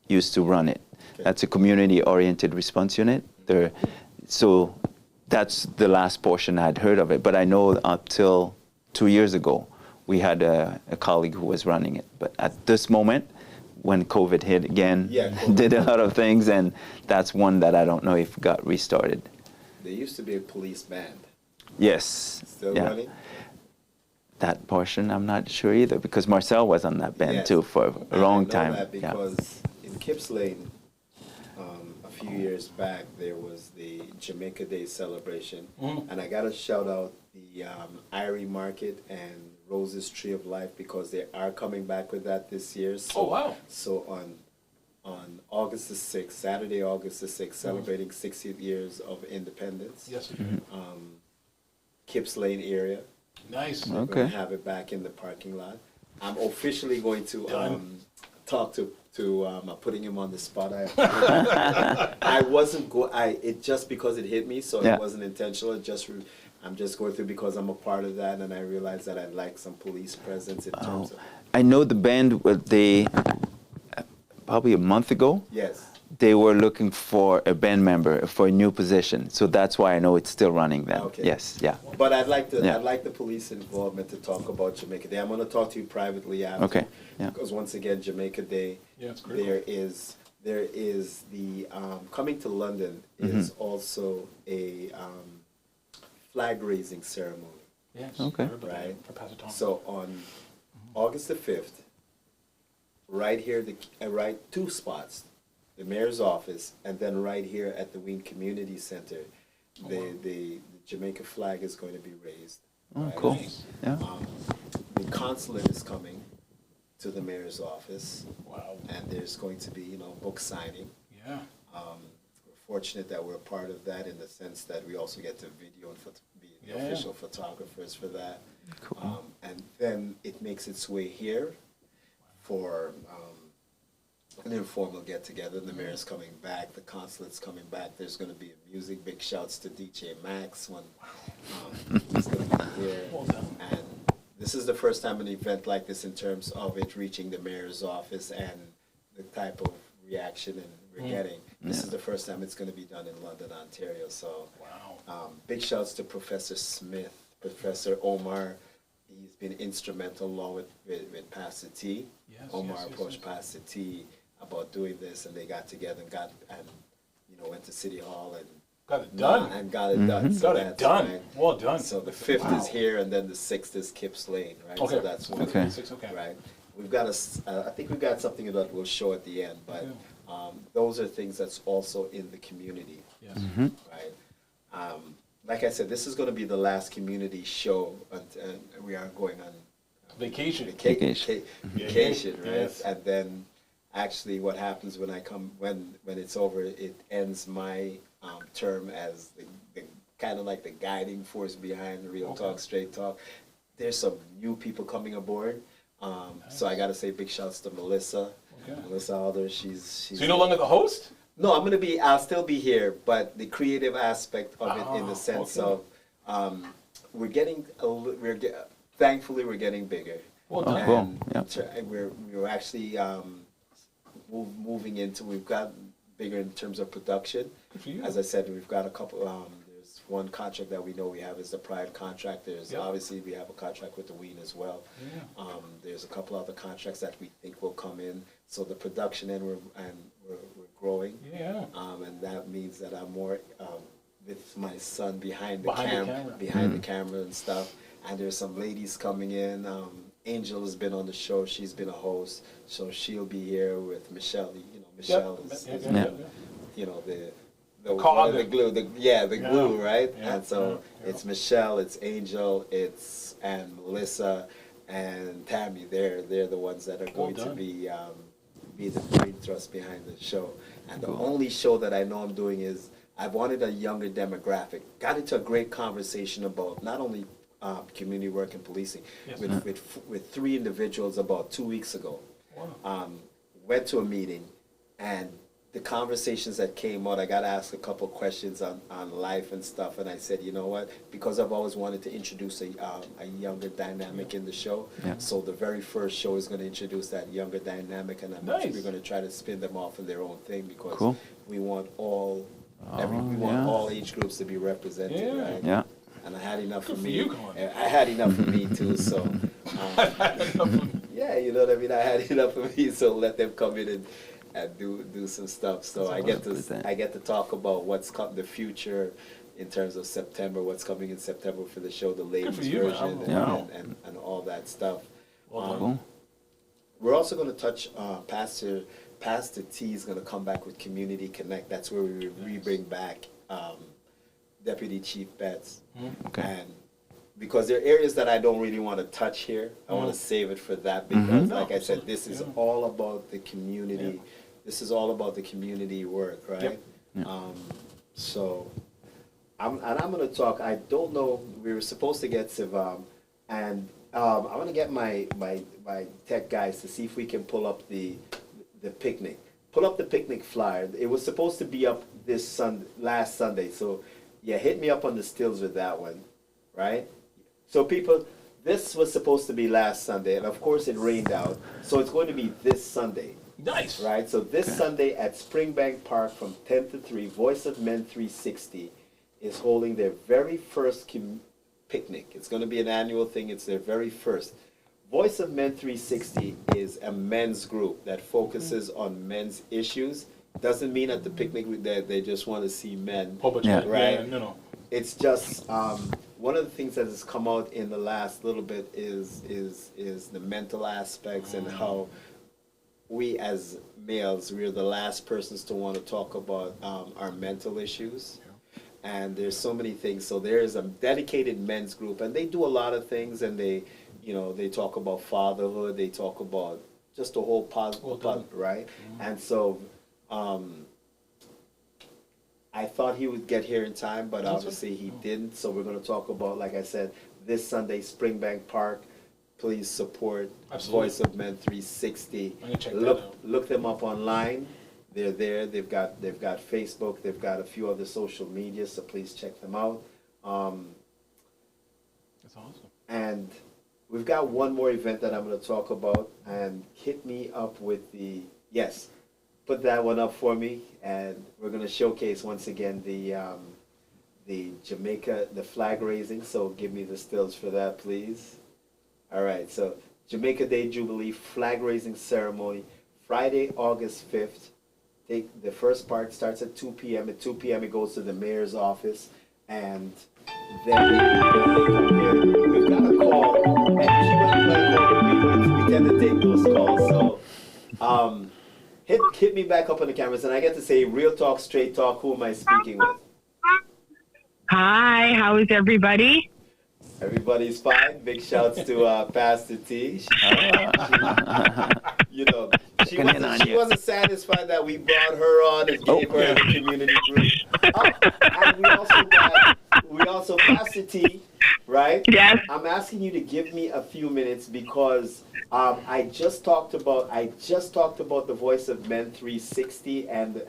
used to run it. Okay. That's a community-oriented response unit. So that's the last portion I'd heard of it, but I know up till 2 years ago, we had a colleague who was running it. But at this moment, when COVID hit again, did a lot of things, and that's one that I don't know if got restarted. There used to be a police band. Yes. Still running? That portion, I'm not sure either, because Marcel was on that band Yes. too for a long time. I know that because in Kipps Lane, a few years back, there was the Jamaica Day celebration, and I got to shout out the Irie Market and Rose's Tree of Life because they are coming back with that this year. So, Oh, wow. So on August the 6th, Saturday, August the 6th, celebrating 60 years of independence. Yes. Kipps Lane area. Nice. We're Okay. going to have it back in the parking lot. I'm officially going to talk to I'm putting him on the spot. I wasn't it just because it hit me, so it wasn't intentional. I'm just going through because I'm a part of that, and I realized that I'd like some police presence in terms of. I know the band, probably a month ago, Yes. they were looking for a band member for a new position. So that's why I know it's still running then. Okay. Yes, yeah. But I'd like the police involvement to talk about Jamaica Day. I'm going to talk to you privately after. Okay, yeah. Because once again, Jamaica Day, Yeah, it's critical. there is the coming to London is also a flag raising ceremony. Yes. Okay. Right. For Pastor Tom. So on August the 5th, right here, right 2 spots, the mayor's office, and then right here at the Wayne Community Center, the Jamaica flag is going to be raised. Oh, right? cool. Nice. Yeah. The consulate is coming to the mayor's office, Wow. and there's going to be, book signing. Yeah. We're fortunate that we're a part of that in the sense that we also get to video and be the Yeah. official photographers for that. Cool. And then it makes its way here for an informal get-together. The mayor's coming back, the consulate's coming back. There's going to be a music. Big shouts to DJ Max when he's going to be here. Well done. And this is the first time an event like this in terms of it reaching the mayor's office and the type of reaction we're getting. This is the first time it's going to be done in London, Ontario. So Wow. big shouts to Professor Smith, Professor Omar. He's been instrumental along with Pastor T. Yes, Omar yes, yes, approached yes. Pastor T about doing this, and they got together and went to City Hall and Got it done. and got it done. So Got it that's done. right. Well done. So the 5th Wow. is here, and then the 6th is Kipps Lane, right? Okay. So that's one. Okay. Okay. Right. We've got I think we've got something that we'll show at the end, but Okay. those are things that's also in the community, Yes. right? Like I said, this is going to be the last community show, and we are going on Vacation. Vacation. vacation, right? Yes. And then actually what happens when I come, when it's over, it ends my term as the kind of like the guiding force behind Real Okay. Talk, Straight Talk. There's some new people coming aboard. So I got to say big shouts to Melissa. Okay. Melissa Alder, she's So you're no longer the host? no, I'll still be here, but the creative aspect of it in the sense okay. of we're getting thankfully we're getting bigger. Well Oh, done. cool. Yeah. We're actually moving into, we've got bigger in terms of production. Good for you. As I said, we've got a couple, there's one contract that we know we have is the Pride contract. There's Yep. obviously we have a contract with the Ween as well. Yeah. There's a couple other contracts that we think will come in. So the production end, we're growing. Yeah. And that means that I'm more with my son behind the Behind the camera, camera. behind the camera and stuff. And there's some ladies coming in. Angel has been on the show. She's been a host, so she'll be here with Michelle. Michelle is Yeah. the cog. the glue. The glue, right? Yeah, And so yeah. it's Michelle, it's Angel, and Melissa and Tammy. They're the ones that are going to done. be the brain thrust behind the show. And the only show that I know I'm doing is I wanted a younger demographic. Got into a great conversation about not only community work and policing Yes. with 3 individuals about 2 weeks ago. Wow. Went to a meeting, and the conversations that came out, I got asked a couple questions on life and stuff, and I said, you know what, because I've always wanted to introduce a younger dynamic in the show, Yeah. so the very first show is going to introduce that younger dynamic, and Nice. we're going to try to spin them off in their own thing, because Cool. we want all yeah. all age groups to be represented, Yeah. right? Yeah. And I had enough Good for for me. you, Colin. I had enough for me too, so yeah, you know what I mean. I had enough of me, so let them come in and do some stuff. So I get to 100%. talk about what's the future in terms of September, what's coming in September for the show, the latest for you, version, man. Yeah. and all that stuff. Cool. We're also going to touch Pastor T is going to come back with Community Connect. That's where we bring back Deputy Chief Betts. Okay. And because there are areas that I don't really want to touch here, I want to save it for that because, like I said, this is all about the community. This is all about the community work, right? Yep. Yeah. So, I'm going to talk. I don't know. We were supposed to get Sivan, and I'm going to get my tech guys to see if we can pull up the picnic. Pull up the picnic flyer. It was supposed to be up last Sunday. So, yeah, hit me up on the stills with that one, right? So people, this was supposed to be last Sunday, and of course it rained out. So it's going to be this Sunday, Nice. right? So this Sunday at Springbank Park from 10 to 3, Voice of Men 360 is holding their very first picnic. It's going to be an annual thing. It's their very first. Voice of Men 360 is a men's group that focuses on men's issues. Doesn't mean at the picnic that they just want to see men. Whole bunch Yeah. of Right. Yeah, no. it's just one of the things that has come out in the last little bit is the mental aspects and how we as males, we're the last persons to want to talk about our mental issues. And there's so many things. So there's a dedicated men's group, and they do a lot of things, and they talk about fatherhood, they talk about just a whole positive, right? And so I thought he would get here in time, but obviously he didn't. So we're going to talk about, like I said, this Sunday, Springbank Park. Please support Voice of Men 360. Look them up online. They're there. They've got Facebook. They've got a few other social media. So please check them out. That's awesome. And we've got one more event that I'm going to talk about. And hit me up with put that one up for me. And we're going to showcase once again the Jamaica, the flag raising. So give me the stills for that, please. All right. So Jamaica Day Jubilee flag raising ceremony, Friday, August 5th. The first part starts at 2 p.m. At 2 p.m. it goes to the mayor's office, and then they come here. We've got a call, and keep on playing. We tend to take those calls. So hit me back up on the cameras, and I get to say real talk, straight talk. Who am I speaking with? Hi, how is everybody? Everybody's fine. Big shouts to Pastor T. She wasn't satisfied that we brought her on and gave her the community group. And we also Pastor T, right? Yes. I'm asking you to give me a few minutes because I just talked about the Voice of Men 360 and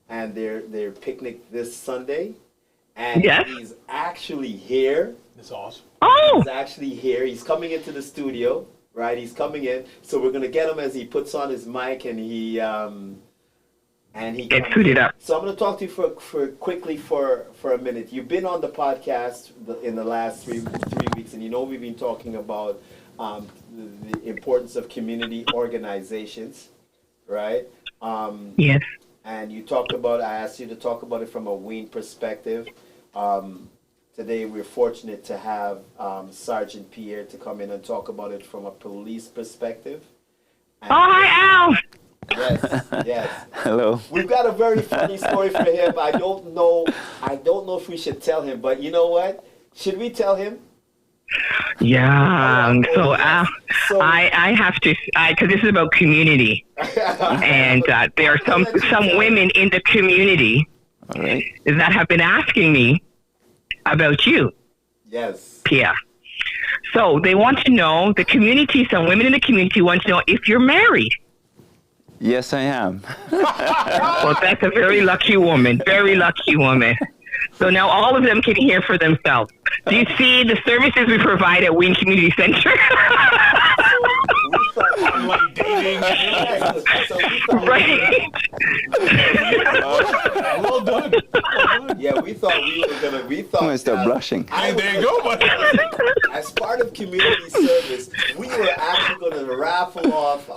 their picnic this Sunday. And he's actually here. That's awesome. Oh! He's actually here. He's coming into the studio, right? He's coming in. So we're gonna get him as he puts on his mic and he gets suited up. So I'm gonna talk to you for a minute. You've been on the podcast in the last three weeks, and we've been talking about the importance of community organizations, right? Yes. And I asked you to talk about it from a Wayne perspective. Today we're fortunate to have Sgt Pierre to come in and talk about it from a police perspective. And hi, Al! Yes. Hello. We've got a very funny story for him. I don't know if we should tell him, but you know what? Should we tell him? Yeah, I have to, because this is about community, and there are some women in the community that have been asking me about you. Yes. Pierre. So they want to know, some women in the community want to know if you're married. Yes, I am. Well, that's a very lucky woman. So now all of them can hear for themselves. Do you see the services we provide at Wayne Community Center? Online dating. Right? Well done. Yeah, we thought I'm gonna start blushing. There you go, buddy. As part of community service, we were actually going to raffle off.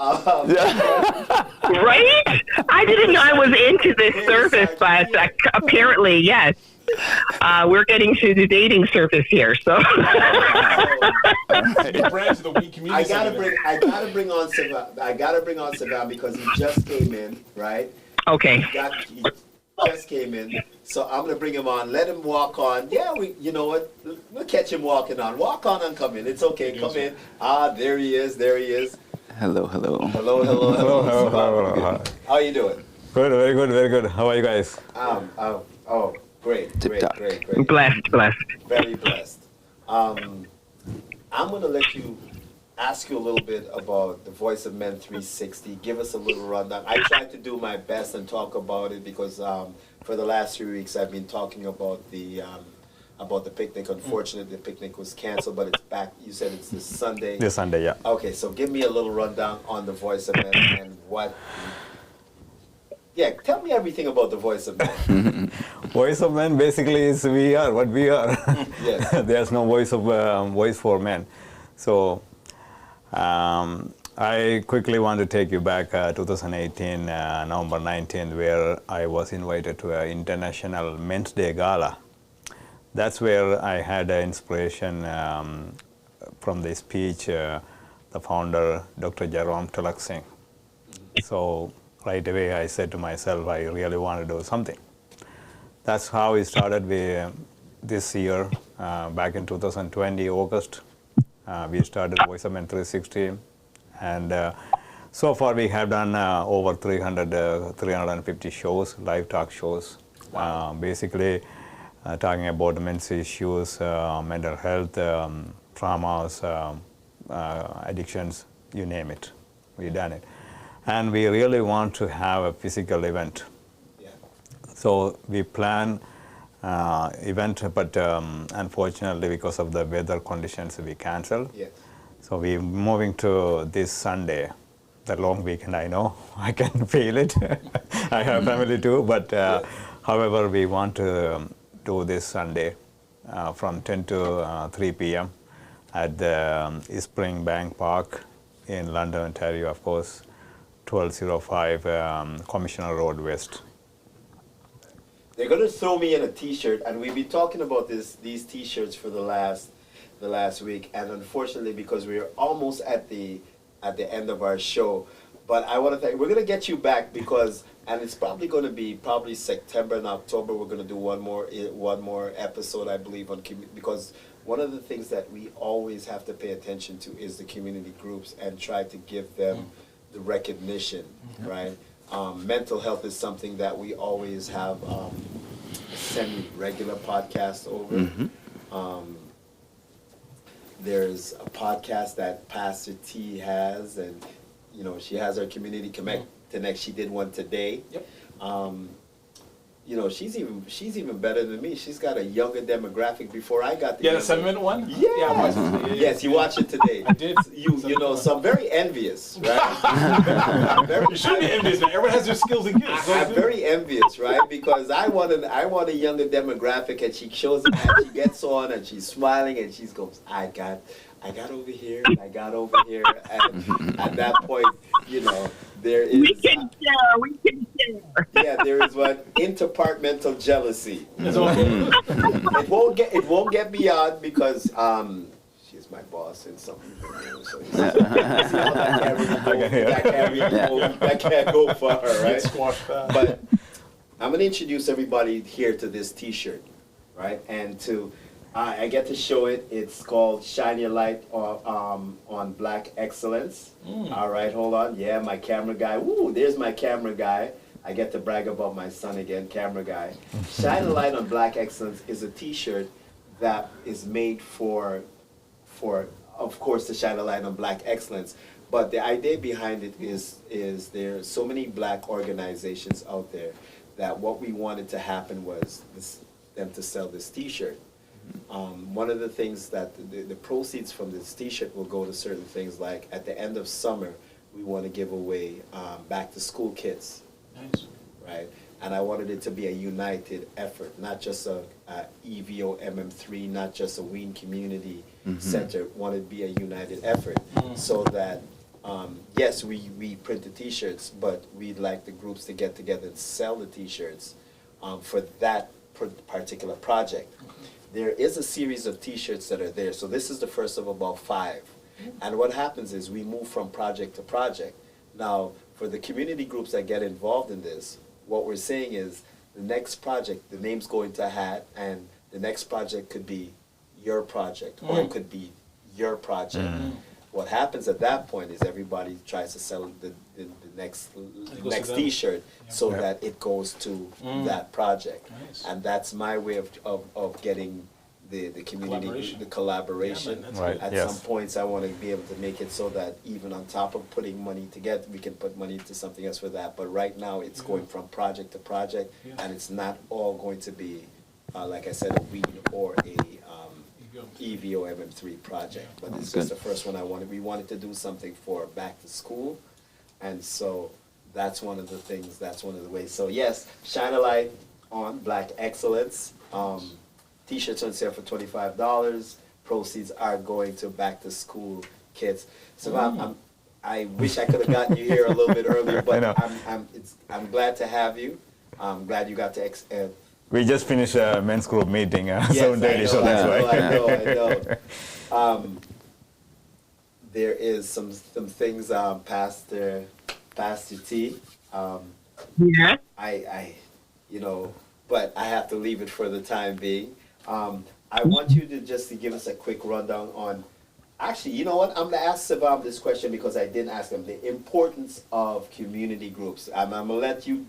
Right? I didn't know I was into this service, but apparently, yes. We're getting to the dating service here, so. I gotta bring on Sivan because he just came in, right? Okay. He just came in, so I'm gonna bring him on. Let him walk on. Yeah, you know what? We'll catch him walking on. Walk on and come in. It's okay. Come in. There he is. Hello. Hello. How are you doing? Good, very good. How are you guys? Great. Blessed. Very blessed. I'm going to let you ask you a little bit about the Voice of Men 360. Give us a little rundown. I tried to do my best and talk about it because for the last 3 weeks I've been talking about the picnic. Unfortunately, the picnic was canceled, but it's back. You said it's this Sunday. This Sunday, yeah. Okay, so give me a little rundown on the Voice of Men and what. Yeah, tell me everything about the Voice of Men. Voice of Men basically is we are what we are. Yes. There's no voice for men. So I quickly want to take you back 2018, November 19th, where I was invited to an International Men's Day Gala that's where I had an inspiration from the speech, the founder, Dr. Jerome Tulak. So right away I said to myself, I really want to do something. That's how we started this year, back in 2020, August. We started Voice of Men 360, and so far we have done over 350 shows, live talk shows. Wow. Basically talking about men's issues, mental health, traumas, addictions, you name it. We've done it. And we really want to have a physical event. Yeah. So we plan event, but unfortunately because of the weather conditions we canceled. Yes. So we're moving to this Sunday, the long weekend. I know, I can feel it. I have family too, but however we want to do this Sunday from 10 to 3 p.m. at the Spring Bank Park in London, Ontario, of course, 1205 Commissioner Road West. They're going to throw me in a T-shirt, and we've been talking about these T-shirts for the last week, and unfortunately, because we are almost at the end of our show, but I want to thank. We're going to get you back because, and it's probably going to be September and October. We're going to do one more episode, I believe, on because one of the things that we always have to pay attention to is the community groups and try to give them the recognition, right? Mental health is something that we always have a semi-regular podcast over. There's a podcast that Pastor T has, and she has her Community Connect. She did one today. Yep. She's even better than me. She's got a younger demographic before I got the the 7-minute one? Yeah. Yes, you watched it today. I did. So I'm very envious, right? You shouldn't be envious, man. Everyone has their skills and gifts. I'm very envious, right? Because I want a younger demographic, and she shows up and she gets on and she's smiling and she goes, I got over here, I got over here, and at that point, there is. We can share. Yeah, there is interdepartmental jealousy. It won't get beyond because she's my boss and something. So that can't go far, right? But I'm gonna introduce everybody here to this T-shirt, right? And I get to show it. It's called Shine Your Light on Black Excellence. All right, hold on. Yeah, my camera guy. Woo, there's my camera guy. I get to brag about my son again, camera guy. Shine a Light on Black Excellence is a T-shirt that is made for, of course, to shine a light on Black excellence. But the idea behind it is there are so many Black organizations out there that what we wanted to happen was them to sell this T-shirt. One of the things that the proceeds from this T-shirt will go to certain things, like at the end of summer, we want to give away back to school kits. Nice. Right? And I wanted it to be a united effort, not just a EVO MM3, not just a Wien Community Center. Wanted to be a united effort so that, yes, we print the T-shirts, but we'd like the groups to get together and sell the T-shirts for that particular project. There is a series of T-shirts that are there. So this is the first of about 5. And what happens is we move from project to project. Now, for the community groups that get involved in this, what we're saying is the next project, the name's going to a hat, and the next project could be your project, or it could be your project. What happens at that point is everybody tries to sell the next T-shirt so that it goes to that project. Nice. And that's my way of getting the community, the collaboration. At some points I want to be able to make it so that even on top of putting money together, we can put money into something else for that. But right now it's going from project to project, and it's not all going to be, like I said, a Wien or a EVO MM3 project. But it's just the first one we wanted to do something for back to school. And so that's one of the things, that's one of the ways. So yes, Shine a Light on Black Excellence. T-shirts on sale for $25. Proceeds are going to back to school kids. So I wish I could have gotten you here a little bit earlier, but I'm glad to have you. I'm glad you got to We just finished a men's group meeting, Yes, 7:30, so that's why. I know. There is some things, Pastor T. Yeah. I but I have to leave it for the time being. I want you to give us a quick rundown on. Actually, you know what? I'm gonna ask Sivan this question because I didn't ask him the importance of community groups. I'm gonna let you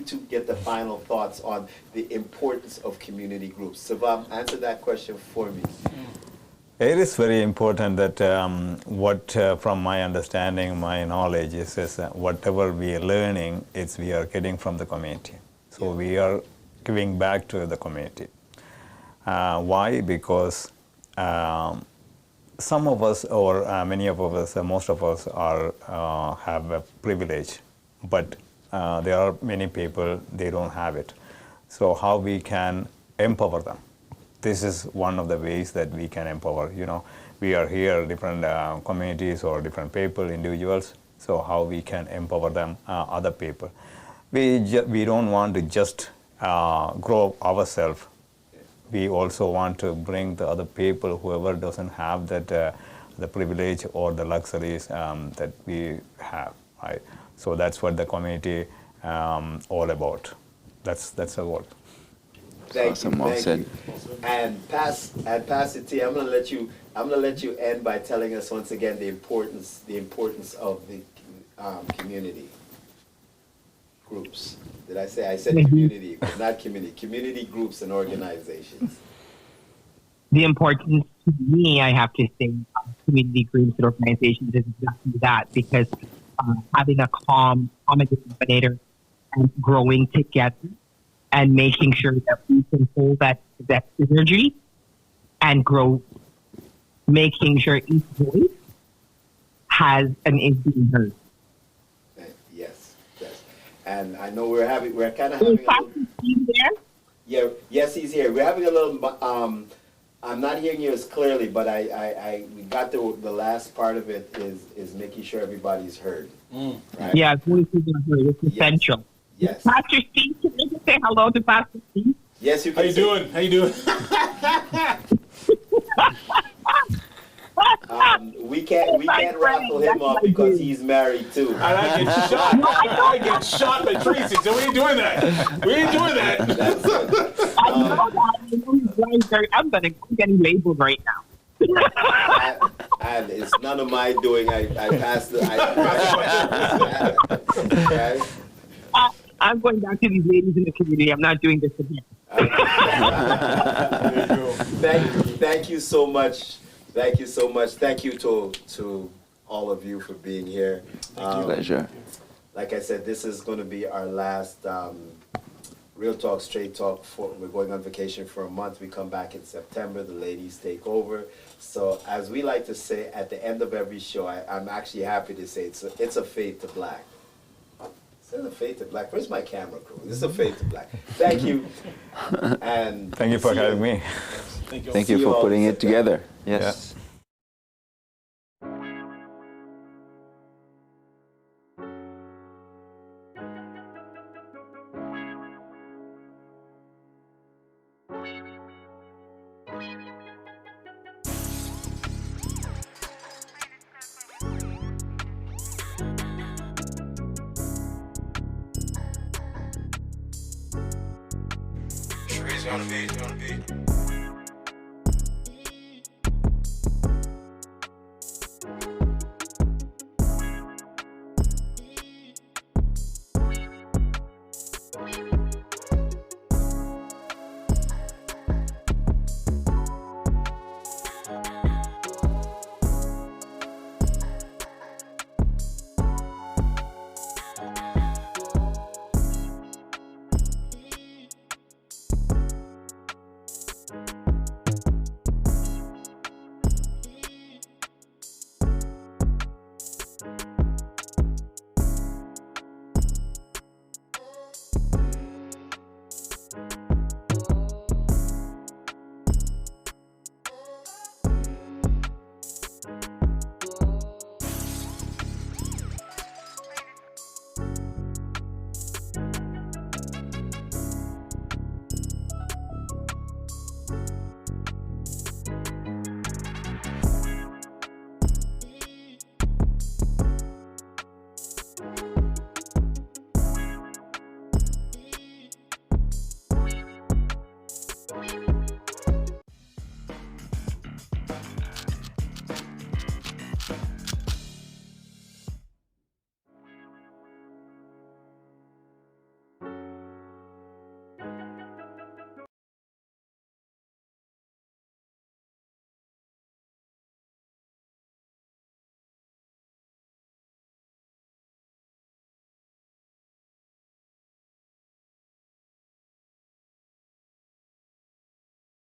two get the final thoughts on the importance of community groups. Sivan, answer that question for me. It is very important that from my understanding, my knowledge is whatever we are learning, we are getting from the community. So we are giving back to the community. Why? Because some of us, or many of us, most of us have a privilege, but there are many people, they don't have it. So how we can empower them? This is one of the ways that we can empower. We are here, different communities or different people, individuals. So how we can empower them, other people. We don't want to just grow ourselves. We also want to bring the other people, whoever doesn't have that the privilege or the luxuries that we have. Right? So that's what the community all about. That's the word. Thank you. And Pastor T, I'm gonna let you end by telling us once again the importance of the community groups. Did I say? I said community, not community. Community groups and organizations. The importance to me, I have to say, community groups and organizations is exactly that, because having a common denominator and growing together and making sure that we can hold that synergy and grow, making sure each voice has an is being heard. Yes. And I know we're kind of having a little. There? Yeah. Yes, he's here. We're having a little. I'm not hearing you as clearly, but we got the last part of it is making sure everybody's heard. Right? Yeah, voices are heard. It's essential. Yes. Pastor Steve, can I just say hello to Pastor Steve? Yes, you can. How you doing? We can't raffle him off because he's married too. And I get shot. I get shot by Tracy. So we ain't doing that. We ain't doing that. I know that. I'm getting labeled right now. And it's none of my doing. I passed the. Okay. I'm going back to these ladies in the community. I'm not doing this again. Thank you so much. Thank you so much. Thank you to all of you for being here. Pleasure. Like I said, this is going to be our last Real Talk, Straight Talk. We're going on vacation for a month. We come back in September. The ladies take over. So as we like to say at the end of every show, I'm actually happy to say it's a fade to black. It's a fade to black. Where's my camera crew? This is a fade to black. Thank you. And thank you for having me. Thank you for putting it together. Yes. Crazy on the beat.